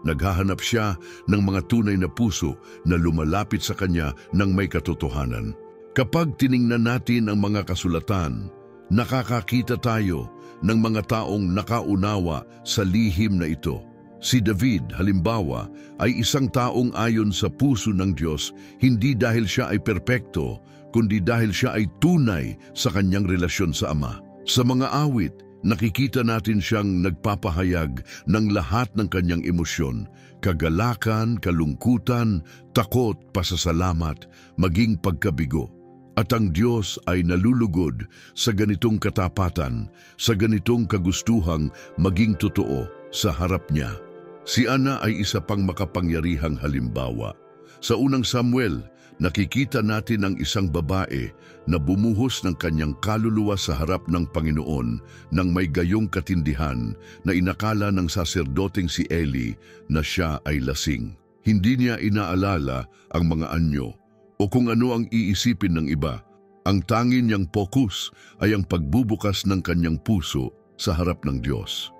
Naghahanap siya ng mga tunay na puso na lumalapit sa Kanya ng may katotohanan. Kapag tiningnan natin ang mga kasulatan, nakakakita tayo ng mga taong nakaunawa sa lihim na ito. Si David, halimbawa, ay isang taong ayon sa puso ng Diyos, hindi dahil siya ay perpekto, kundi dahil siya ay tunay sa kanyang relasyon sa Ama. Sa mga awit, nakikita natin siyang nagpapahayag ng lahat ng kanyang emosyon, kagalakan, kalungkutan, takot, pasasalamat, maging pagkabigo. At ang Diyos ay nalulugod sa ganitong katapatan, sa ganitong kagustuhang maging totoo sa harap niya. Si Ana ay isa pang makapangyarihang halimbawa. Sa unang Samuel, nakikita natin ang isang babae na bumuhos ng kanyang kaluluwa sa harap ng Panginoon nang may gayong katindihan na inakala ng saserdoteng si Eli na siya ay lasing. Hindi niya inaalala ang mga anyo o kung ano ang iisipin ng iba. Ang tanging niyang focus ay ang pagbubukas ng kanyang puso sa harap ng Diyos.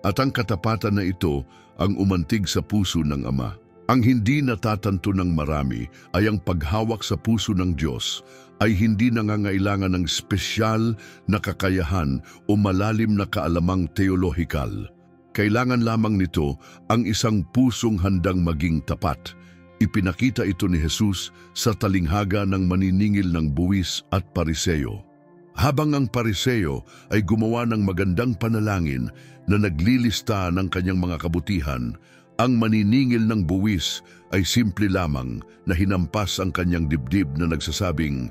At ang katapatan na ito ang umantig sa puso ng Ama. Ang hindi natatanto ng marami ay ang paghawak sa puso ng Diyos ay hindi nangangailangan ng espesyal na kakayahan o malalim na kaalamang teolohikal. Kailangan lamang nito ang isang pusong handang maging tapat. Ipinakita ito ni Jesus sa talinghaga ng maniningil ng buwis at pariseyo. Habang ang pariseyo ay gumawa ng magandang panalangin na naglilista ng kanyang mga kabutihan, ang maniningil ng buwis ay simple lamang na hinampas ang kanyang dibdib na nagsasabing,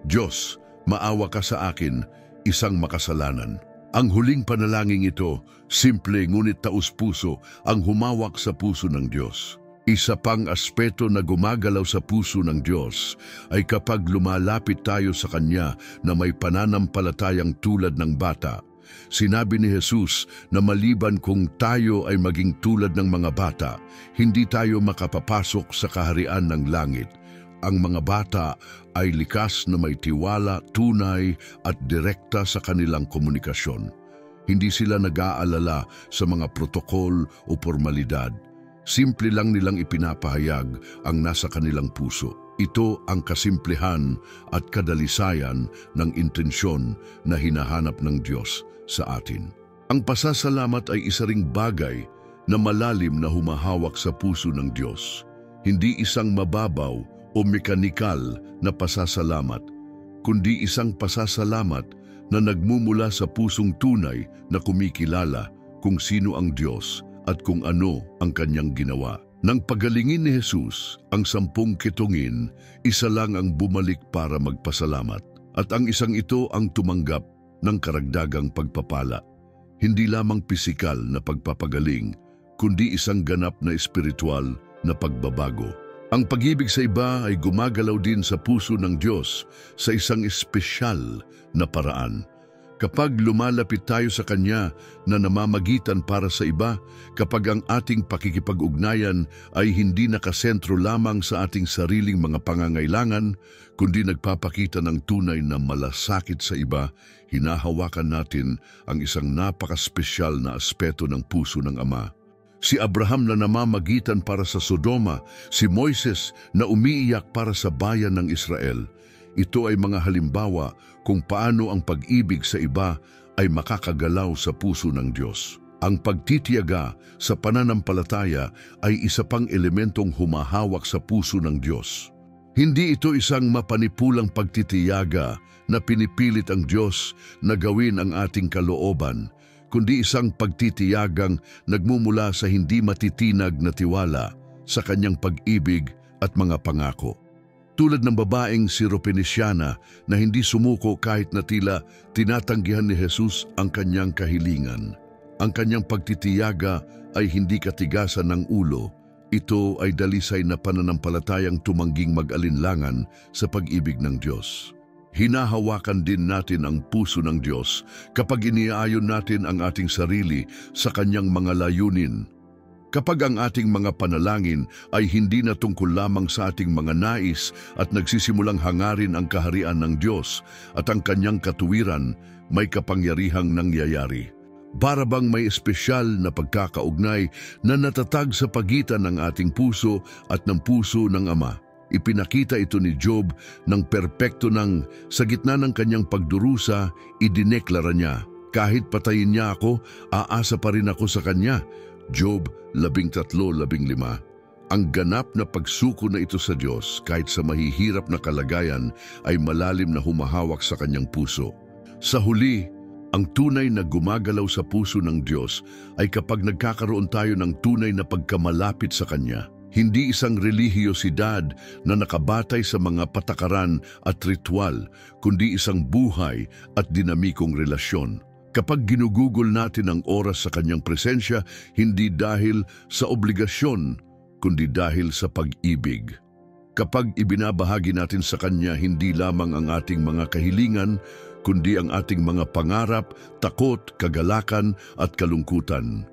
"Diyos, maawa ka sa akin, isang makasalanan." Ang huling panalangin ito, simple ngunit taus-puso ang humawak sa puso ng Diyos. Isa pang aspeto na gumagalaw sa puso ng Diyos ay kapag lumalapit tayo sa Kanya na may pananampalatayang tulad ng bata. Sinabi ni Jesus na maliban kung tayo ay maging tulad ng mga bata, hindi tayo makapapasok sa kaharian ng langit. Ang mga bata ay likas na may tiwala, tunay at direkta sa kanilang komunikasyon. Hindi sila nag-aalala sa mga protokol o formalidad. Simple lang nilang ipinapahayag ang nasa kanilang puso. Ito ang kasimplehan at kadalisayan ng intensyon na hinahanap ng Diyos sa atin. Ang pasasalamat ay isa ring bagay na malalim na humahawak sa puso ng Diyos. Hindi isang mababaw o mekanikal na pasasalamat, kundi isang pasasalamat na nagmumula sa pusong tunay na kumikilala kung sino ang Diyos at kung ano ang kanyang ginawa. Nang pagalingin ni Jesus ang 10 kitungin, isa lang ang bumalik para magpasalamat. At ang isang ito ang tumanggap ng karagdagang pagpapala. Hindi lamang pisikal na pagpapagaling, kundi isang ganap na espiritual na pagbabago. Ang pag-ibig sa iba ay gumagalaw din sa puso ng Diyos sa isang espesyal na paraan. Kapag lumalapit tayo sa Kanya na namamagitan para sa iba, kapag ang ating pakikipag-ugnayan ay hindi nakasentro lamang sa ating sariling mga pangangailangan, kundi nagpapakita ng tunay na malasakit sa iba, hinahawakan natin ang isang napakaspesyal na aspeto ng puso ng Ama. Si Abraham na namamagitan para sa Sodoma, si Moises na umiiyak para sa bayan ng Israel. Ito ay mga halimbawa kung paano ang pag-ibig sa iba ay makakagalaw sa puso ng Diyos. Ang pagtitiyaga sa pananampalataya ay isa pang elementong humahawak sa puso ng Diyos. Hindi ito isang mapanipulang pagtitiyaga na pinipilit ang Diyos na gawin ang ating kalooban, kundi isang pagtitiyagang nagmumula sa hindi matitinag na tiwala sa Kanyang pag-ibig at mga pangako. Tulad ng babaeng Syropenisyana na hindi sumuko kahit na tila tinatanggihan ni Jesus ang kanyang kahilingan. Ang kanyang pagtitiyaga ay hindi katigasan ng ulo. Ito ay dalisay na pananampalatayang tumangging mag-alinlangan sa pag-ibig ng Diyos. Hinahawakan din natin ang puso ng Diyos kapag iniaayon natin ang ating sarili sa Kanyang mga layunin. Kapag ang ating mga panalangin ay hindi na tungkol lamang sa ating mga nais at nagsisimulang hangarin ang kaharian ng Diyos at ang Kanyang katuwiran, may kapangyarihang nangyayari. Para bang may espesyal na pagkakaugnay na natatag sa pagitan ng ating puso at ng puso ng Ama. Ipinakita ito ni Job ng perpekto nang sa gitna ng kanyang pagdurusa, idineklara niya, "Kahit patayin niya ako, aasa pa rin ako sa Kanya." Job 13:15. Ang ganap na pagsuko na ito sa Diyos kahit sa mahihirap na kalagayan ay malalim na humahawak sa kanyang puso. Sa huli, ang tunay na gumagalaw sa puso ng Diyos ay kapag nagkakaroon tayo ng tunay na pagkamalapit sa Kanya. Hindi isang relihiyosidad na nakabatay sa mga patakaran at ritual, kundi isang buhay at dinamikong relasyon. Kapag ginugugol natin ang oras sa Kanyang presensya, hindi dahil sa obligasyon, kundi dahil sa pag-ibig. Kapag ibinabahagi natin sa Kanya hindi lamang ang ating mga kahilingan, kundi ang ating mga pangarap, takot, kagalakan at kalungkutan.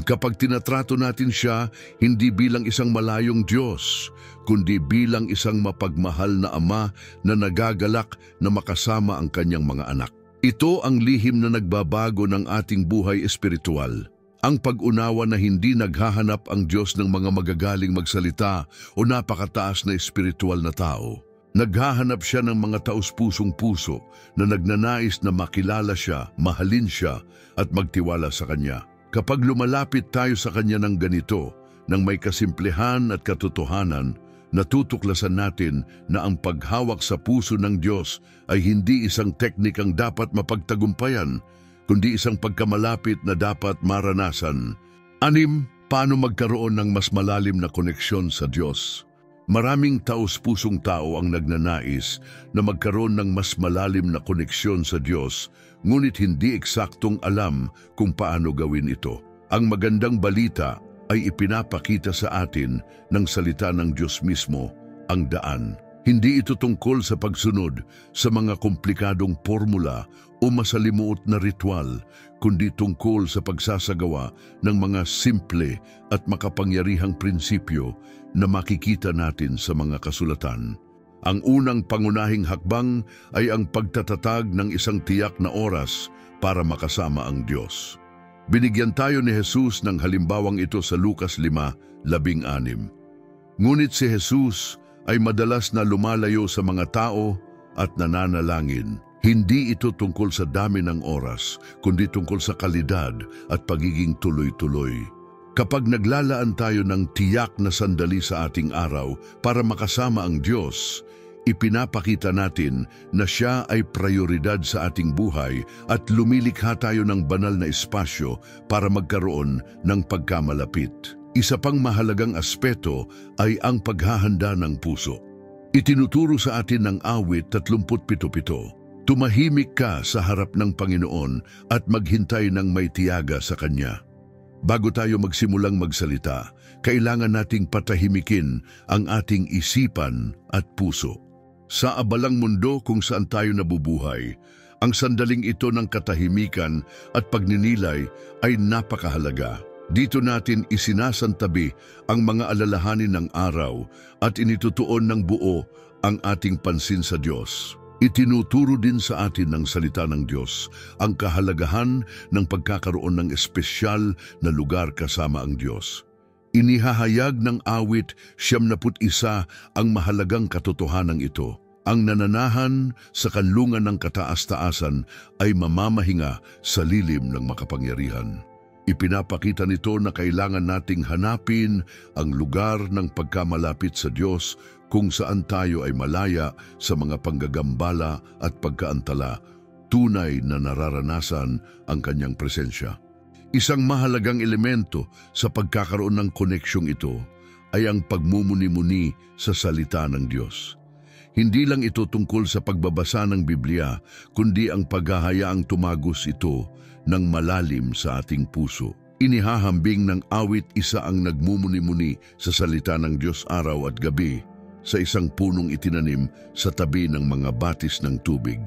Kapag tinatrato natin siya hindi bilang isang malayong Diyos, kundi bilang isang mapagmahal na Ama na nagagalak na makasama ang Kanyang mga anak. Ito ang lihim na nagbabago ng ating buhay espiritual. Ang pag-unawa na hindi naghahanap ang Diyos ng mga magagaling magsalita o napakataas na espiritual na tao. Naghahanap siya ng mga taus-pusong puso na nagnanais na makilala siya, mahalin siya at magtiwala sa Kanya. Kapag lumalapit tayo sa Kanya ng ganito, ng may kasimplihan at katotohanan, natutuklasan natin na ang paghawak sa puso ng Diyos ay hindi isang teknikang dapat mapagtagumpayan, kundi isang pagkamalapit na dapat maranasan. 6. Paano magkaroon ng mas malalim na koneksyon sa Diyos? Maraming taos-pusong tao ang nagnanais na magkaroon ng mas malalim na koneksyon sa Diyos, ngunit hindi eksaktong alam kung paano gawin ito. Ang magandang balita ay ipinapakita sa atin ng salita ng Diyos mismo, ang daan. Hindi ito tungkol sa pagsunod sa mga komplikadong formula o masalimuot na ritual, kundi tungkol sa pagsasagawa ng mga simple at makapangyarihang prinsipyo na makikita natin sa mga kasulatan. Ang unang pangunahing hakbang ay ang pagtatatag ng isang tiyak na oras para makasama ang Diyos. Binigyan tayo ni Jesus ng halimbawang ito sa Lucas 5:16. Ngunit si Jesus ay madalas na lumalayo sa mga tao at nananalangin. Hindi ito tungkol sa dami ng oras, kundi tungkol sa kalidad at pagiging tuloy-tuloy. Kapag naglalaan tayo ng tiyak na sandali sa ating araw para makasama ang Diyos, ipinapakita natin na siya ay prioridad sa ating buhay at lumilikha tayo ng banal na espasyo para magkaroon ng pagkamalapit. Isa pang mahalagang aspeto ay ang paghahanda ng puso. Itinuturo sa atin ng awit 37:7. Tumahimik ka sa harap ng Panginoon at maghintay ng may tiyaga sa Kanya. Bago tayo magsimulang magsalita, kailangan nating patahimikin ang ating isipan at puso. Sa abalang mundo kung saan tayo nabubuhay, ang sandaling ito ng katahimikan at pagninilay ay napakahalaga. Dito natin isinasantabi ang mga alalahanin ng araw at initutuon ng buo ang ating pansin sa Diyos. Itinuturo din sa atin ng salita ng Diyos ang kahalagahan ng pagkakaroon ng espesyal na lugar kasama ang Diyos. Inihahayag ng awit 71 ang mahalagang katotohanan ito. Ang nananahan sa kanlungan ng kataas-taasan ay mamamahinga sa lilim ng makapangyarihan. Ipinapakita nito na kailangan nating hanapin ang lugar ng pagkamalapit sa Diyos kung saan tayo ay malaya sa mga panggagambala at pagkaantala, tunay na nararanasan ang Kanyang presensya. Isang mahalagang elemento sa pagkakaroon ng koneksyong ito ay ang pagmumuni-muni sa salita ng Diyos. Hindi lang ito tungkol sa pagbabasa ng Biblia, kundi ang paghahayaang tumagos ito ng malalim sa ating puso. Inihahambing ng awit 1 ang nagmumuni-muni sa salita ng Diyos araw at gabi sa isang punong itinanim sa tabi ng mga batis ng tubig.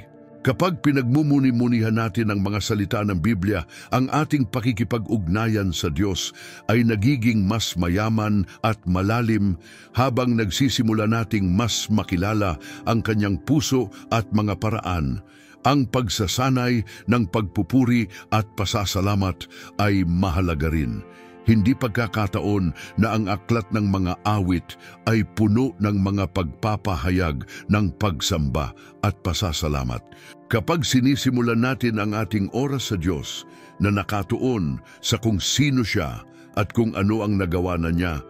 Kapag pinagmumuni-munihan natin ang mga salita ng Biblia, ang ating pakikipag-ugnayan sa Diyos ay nagiging mas mayaman at malalim habang nagsisimula nating mas makilala ang Kanyang puso at mga paraan. Ang pagsasanay ng pagpupuri at pasasalamat ay mahalaga rin. Hindi pagkakataon na ang aklat ng mga awit ay puno ng mga pagpapahayag ng pagsamba at pasasalamat. Kapag sinisimulan natin ang ating oras sa Diyos na nakatuon sa kung sino siya at kung ano ang nagawa na niya,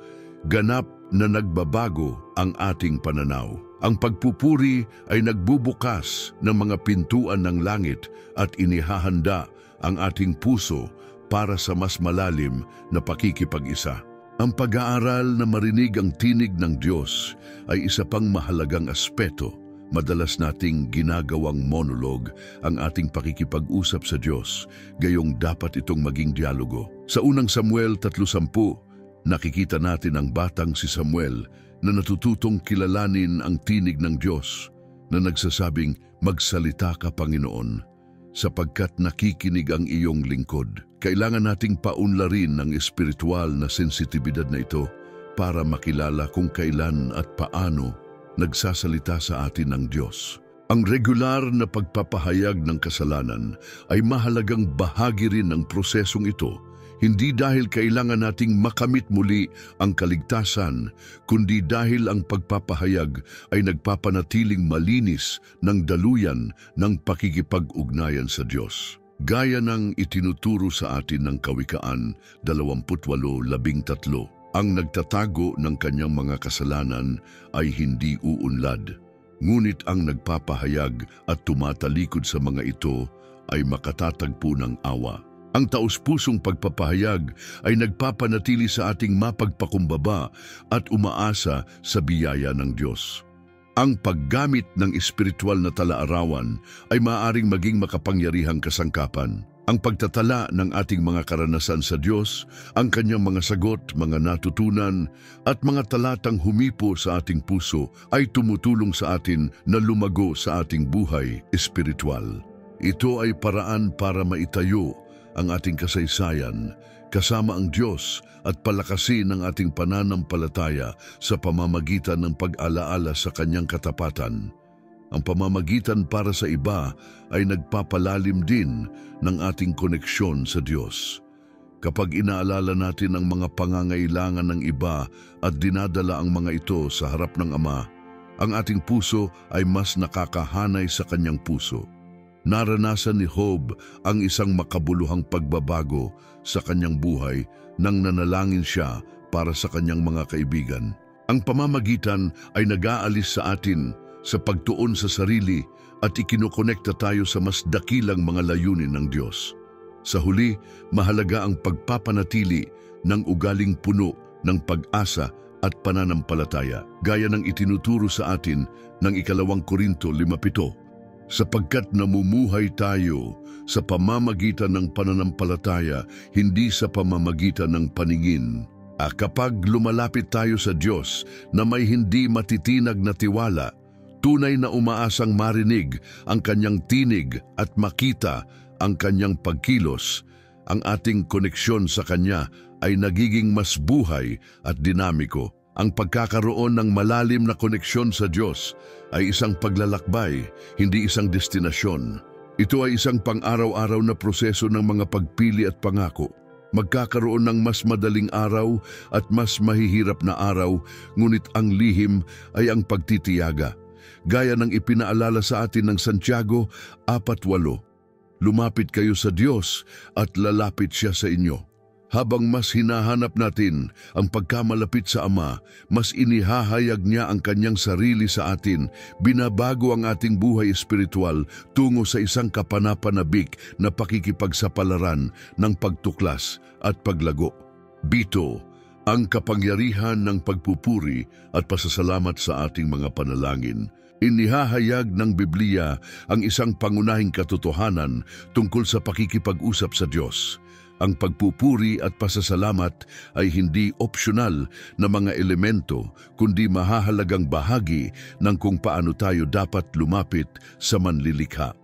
ganap na nagbabago ang ating pananaw. Ang pagpupuri ay nagbubukas ng mga pintuan ng langit at inihahanda ang ating puso para sa mas malalim na pakikipag-isa. Ang pag-aaral na marinig ang tinig ng Diyos ay isa pang mahalagang aspeto. Madalas nating ginagawang monolog ang ating pakikipag-usap sa Diyos, gayong dapat itong maging dialogo. Sa unang Samuel 3:10, nakikita natin ang batang si Samuel na natututong kilalanin ang tinig ng Diyos na nagsasabing, "Magsalita ka, Panginoon, sapagkat nakikinig ang iyong lingkod." Kailangan nating paunlarin ang espiritual na sensitibidad na ito para makilala kung kailan at paano nagsasalita sa atin ng Diyos. Ang regular na pagpapahayag ng kasalanan ay mahalagang bahagi rin ng prosesong ito, hindi dahil kailangan nating makamit muli ang kaligtasan, kundi dahil ang pagpapahayag ay nagpapanatiling malinis ng daluyan ng pakikipag-ugnayan sa Diyos. Gaya ng itinuturo sa atin ng Kawikaan 28:13, ang nagtatago ng kanyang mga kasalanan ay hindi uunlad, ngunit ang nagpapahayag at tumatalikod sa mga ito ay makatatagpo ng awa. Ang taus-pusong pagpapahayag ay nagpapanatili sa ating mapagpakumbaba at umaasa sa biyaya ng Diyos. Ang paggamit ng espiritual na talaarawan ay maaaring maging makapangyarihang kasangkapan. Ang pagtatala ng ating mga karanasan sa Diyos, ang kanyang mga sagot, mga natutunan, at mga talatang humipo sa ating puso ay tumutulong sa atin na lumago sa ating buhay espiritual. Ito ay paraan para maitayo ang ating kasaysayan kasama ang Diyos at palakasin ang ating pananampalataya sa pamamagitan ng pag-alaala sa kanyang katapatan. Ang pamamagitan para sa iba ay nagpapalalim din ng ating koneksyon sa Diyos. Kapag inaalala natin ang mga pangangailangan ng iba at dinadala ang mga ito sa harap ng Ama, ang ating puso ay mas nakakahanay sa kanyang puso. Naranasan ni Job ang isang makabuluhang pagbabago sa kanyang buhay nang nanalangin siya para sa kanyang mga kaibigan. Ang pamamagitan ay nag-aalis sa atin sa pagtuon sa sarili at ikinokonekta tayo sa mas dakilang mga layunin ng Diyos. Sa huli, mahalaga ang pagpapanatili ng ugaling puno ng pag-asa at pananampalataya, gaya ng itinuturo sa atin ng 2 Korinto 5:7, sapagkat namumuhay tayo sa pamamagitan ng pananampalataya, hindi sa pamamagitan ng paningin. Kapag lumalapit tayo sa Diyos na may hindi matitinag na tiwala, tunay na umaasang marinig ang kanyang tinig at makita ang kanyang pagkilos, ang ating koneksyon sa kanya ay nagiging mas buhay at dinamiko. Ang pagkakaroon ng malalim na koneksyon sa Diyos ay isang paglalakbay, hindi isang destinasyon. Ito ay isang pang-araw-araw na proseso ng mga pagpili at pangako. Magkakaroon ng mas madaling araw at mas mahihirap na araw, ngunit ang lihim ay ang pagtitiyaga. Gaya ng ipinaalala sa atin ng Santiago 4:8, lumapit kayo sa Diyos at lalapit siya sa inyo. Habang mas hinahanap natin ang pagkamalapit sa Ama, mas inihahayag niya ang kanyang sarili sa atin, binabago ang ating buhay espiritual tungo sa isang kapanapanabik na pakikipagsapalaran ng pagtuklas at paglago. Bito, ang kapangyarihan ng pagpupuri at pasasalamat sa ating mga panalangin. Inihahayag ng Biblia ang isang pangunahing katotohanan tungkol sa pakikipag-usap sa Diyos. Ang pagpupuri at pasasalamat ay hindi opsyonal na mga elemento, kundi mahahalagang bahagi ng kung paano tayo dapat lumapit sa manlilikha.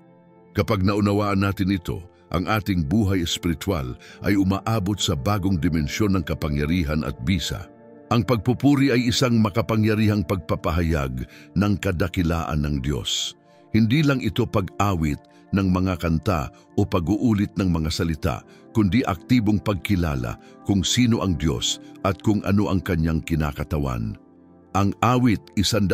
Kapag naunawaan natin ito, ang ating buhay espiritual ay umaabot sa bagong dimensyon ng kapangyarihan at bisa. Ang pagpupuri ay isang makapangyarihang pagpapahayag ng kadakilaan ng Diyos. Hindi lang ito pag-awit ng mga kanta o pag-uulit ng mga salita, kundi aktibong pagkilala kung sino ang Diyos at kung ano ang kanyang kinakatawan. Ang awit 104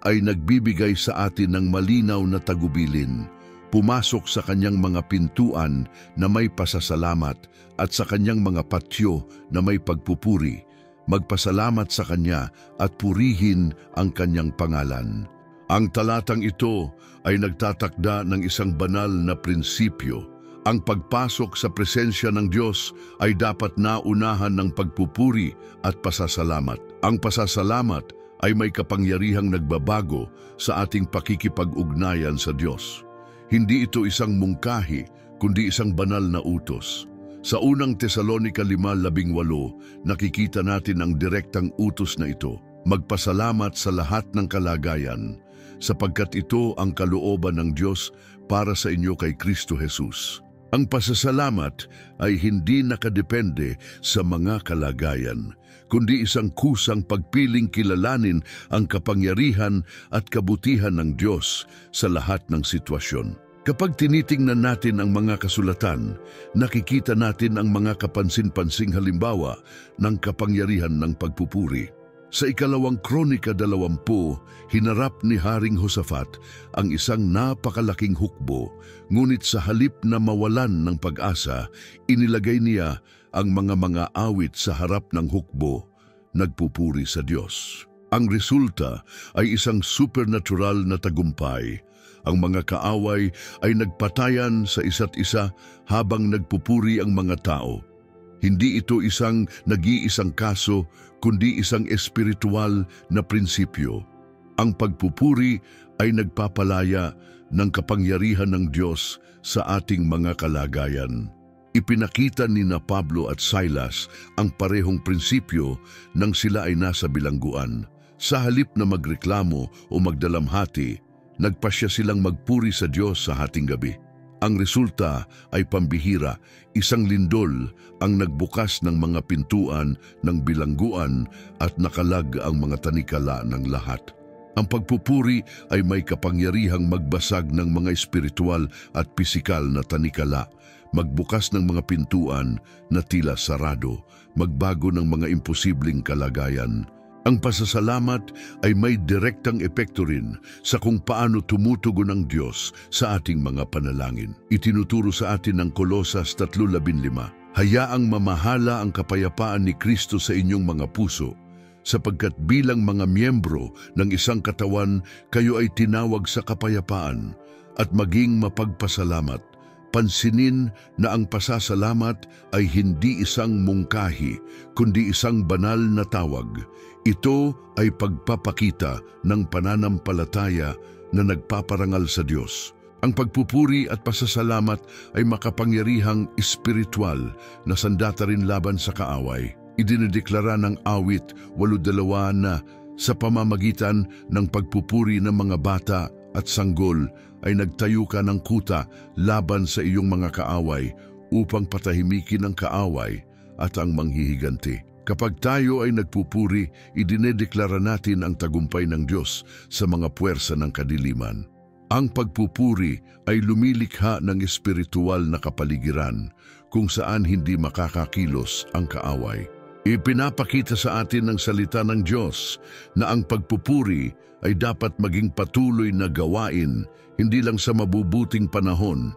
ay nagbibigay sa atin ng malinaw na tagubilin. Pumasok sa kanyang mga pintuan na may pasasalamat at sa kanyang mga patyo na may pagpupuri. magpasalamat sa Kanya at purihin ang Kanyang pangalan. Ang talatang ito ay nagtatakda ng isang banal na prinsipyo. Ang pagpasok sa presensya ng Diyos ay dapat naunahan ng pagpupuri at pasasalamat. Ang pasasalamat ay may kapangyarihang nagbabago sa ating pakikipag-ugnayan sa Diyos. Hindi ito isang mungkahi, kundi isang banal na utos. Sa unang Tesalonica 5:18, nakikita natin ang direktang utos na ito. Magpasalamat sa lahat ng kalagayan, sapagkat ito ang kalooban ng Diyos para sa inyo kay Kristo Jesus. Ang pasasalamat ay hindi nakadepende sa mga kalagayan, kundi isang kusang pagpiling kilalanin ang kapangyarihan at kabutihan ng Diyos sa lahat ng sitwasyon. Kapag tinitingnan natin ang mga kasulatan, nakikita natin ang mga kapansin-pansing halimbawa ng kapangyarihan ng pagpupuri. Sa ikalawang Kronika 20, hinarap ni Haring Josafat ang isang napakalaking hukbo, ngunit sa halip na mawalan ng pag-asa, inilagay niya ang mga awit sa harap ng hukbo, nagpupuri sa Diyos. Ang resulta ay isang supernatural na tagumpay. Ang mga kaaway ay nagpatayan sa isa't isa habang nagpupuri ang mga tao. Hindi ito isang nag-iisang kaso, kundi isang espiritual na prinsipyo. Ang pagpupuri ay nagpapalaya ng kapangyarihan ng Diyos sa ating mga kalagayan. Ipinakita ni Pablo at Silas ang parehong prinsipyo nang sila ay nasa bilangguan. Sa halip na magreklamo o magdalamhati, nagpasya silang magpuri sa Diyos sa hating gabi. Ang resulta ay pambihira, isang lindol ang nagbukas ng mga pintuan ng bilangguan at nakalag ang mga tanikala ng lahat. Ang pagpupuri ay may kapangyarihang magbasag ng mga espiritual at pisikal na tanikala, magbukas ng mga pintuan na tila sarado, magbago ng mga imposibleng kalagayan. Ang pasasalamat ay may direktang epekto rin sa kung paano tumutugon ang Diyos sa ating mga panalangin. Itinuturo sa atin ng Kolosas 3:15, hayaang mamahala ang kapayapaan ni Kristo sa inyong mga puso, sapagkat bilang mga miyembro ng isang katawan, kayo ay tinawag sa kapayapaan at maging mapagpasalamat. Pansinin na ang pasasalamat ay hindi isang mungkahi, kundi isang banal na tawag. Ito ay pagpapakita ng pananampalataya na nagpaparangal sa Diyos. Ang pagpupuri at pasasalamat ay makapangyarihang espiritual na sandata rin laban sa kaaway. Idinedeklara ng awit 8:2 na sa pamamagitan ng pagpupuri ng mga bata at sanggol ay nagtayo ka ng kuta laban sa iyong mga kaaway upang patahimikin ang kaaway at ang manghihiganti. Kapag tayo ay nagpupuri, idinedeklara natin ang tagumpay ng Diyos sa mga puwersa ng kadiliman. Ang pagpupuri ay lumilikha ng espiritual na kapaligiran kung saan hindi makakakilos ang kaaway. Ipinapakita sa atin ng salita ng Diyos na ang pagpupuri ay dapat maging patuloy na gawain, hindi lang sa mabubuting panahon.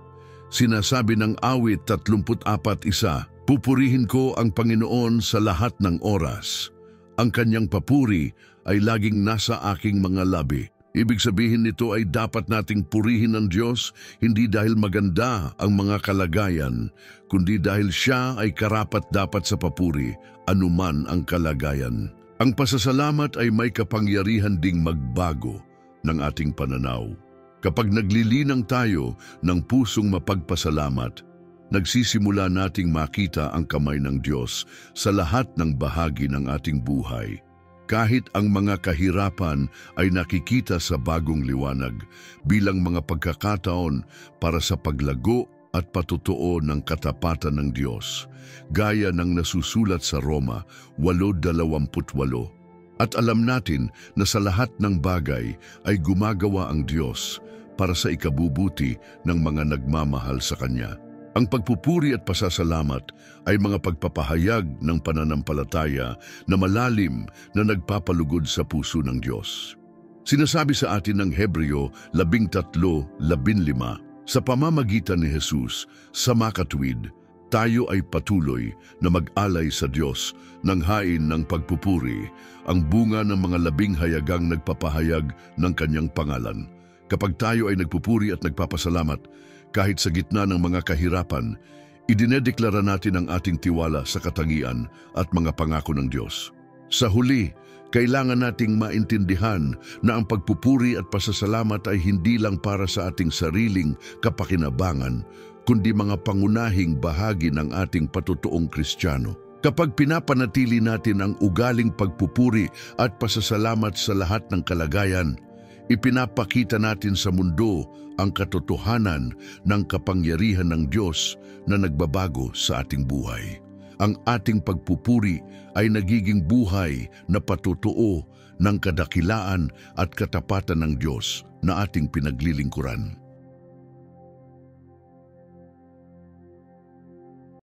Sinasabi ng awit 34:1, pupurihin ko ang Panginoon sa lahat ng oras. Ang kanyang papuri ay laging nasa aking mga labi. Ibig sabihin nito ay dapat nating purihin ng Diyos hindi dahil maganda ang mga kalagayan, kundi dahil siya ay karapat-dapat sa papuri, anuman ang kalagayan. Ang pasasalamat ay may kapangyarihan ding magbago ng ating pananaw. Kapag naglilinang tayo ng pusong mapagpasalamat, nagsisimula nating makita ang kamay ng Diyos sa lahat ng bahagi ng ating buhay. Kahit ang mga kahirapan ay nakikita sa bagong liwanag bilang mga pagkakataon para sa paglago at patutuo ng katapatan ng Diyos, gaya ng nasusulat sa Roma 8:28. At alam natin na sa lahat ng bagay ay gumagawa ang Diyos para sa ikabubuti ng mga nagmamahal sa Kanya. Ang pagpupuri at pasasalamat ay mga pagpapahayag ng pananampalataya na malalim na nagpapalugod sa puso ng Diyos. Sinasabi sa atin ng Hebreo 13:15, sa pamamagitan ni Jesus, sa makatwid, tayo ay patuloy na mag-alay sa Diyos ng hain ng pagpupuri, ang bunga ng mga labing hayagang nagpapahayag ng kanyang pangalan. Kapag tayo ay nagpupuri at nagpapasalamat, kahit sa gitna ng mga kahirapan, idinedeklara natin ang ating tiwala sa katangian at mga pangako ng Diyos. Sa huli, kailangan nating maintindihan na ang pagpupuri at pasasalamat ay hindi lang para sa ating sariling kapakinabangan, kundi mga pangunahing bahagi ng ating patutuong Kristiyano. Kapag pinapanatili natin ang ugaling pagpupuri at pasasalamat sa lahat ng kalagayan, ipinapakita natin sa mundo ang katotohanan ng kapangyarihan ng Diyos na nagbabago sa ating buhay. Ang ating pagpupuri ay nagiging buhay na patutuo ng kadakilaan at katapatan ng Diyos na ating pinaglilingkuran.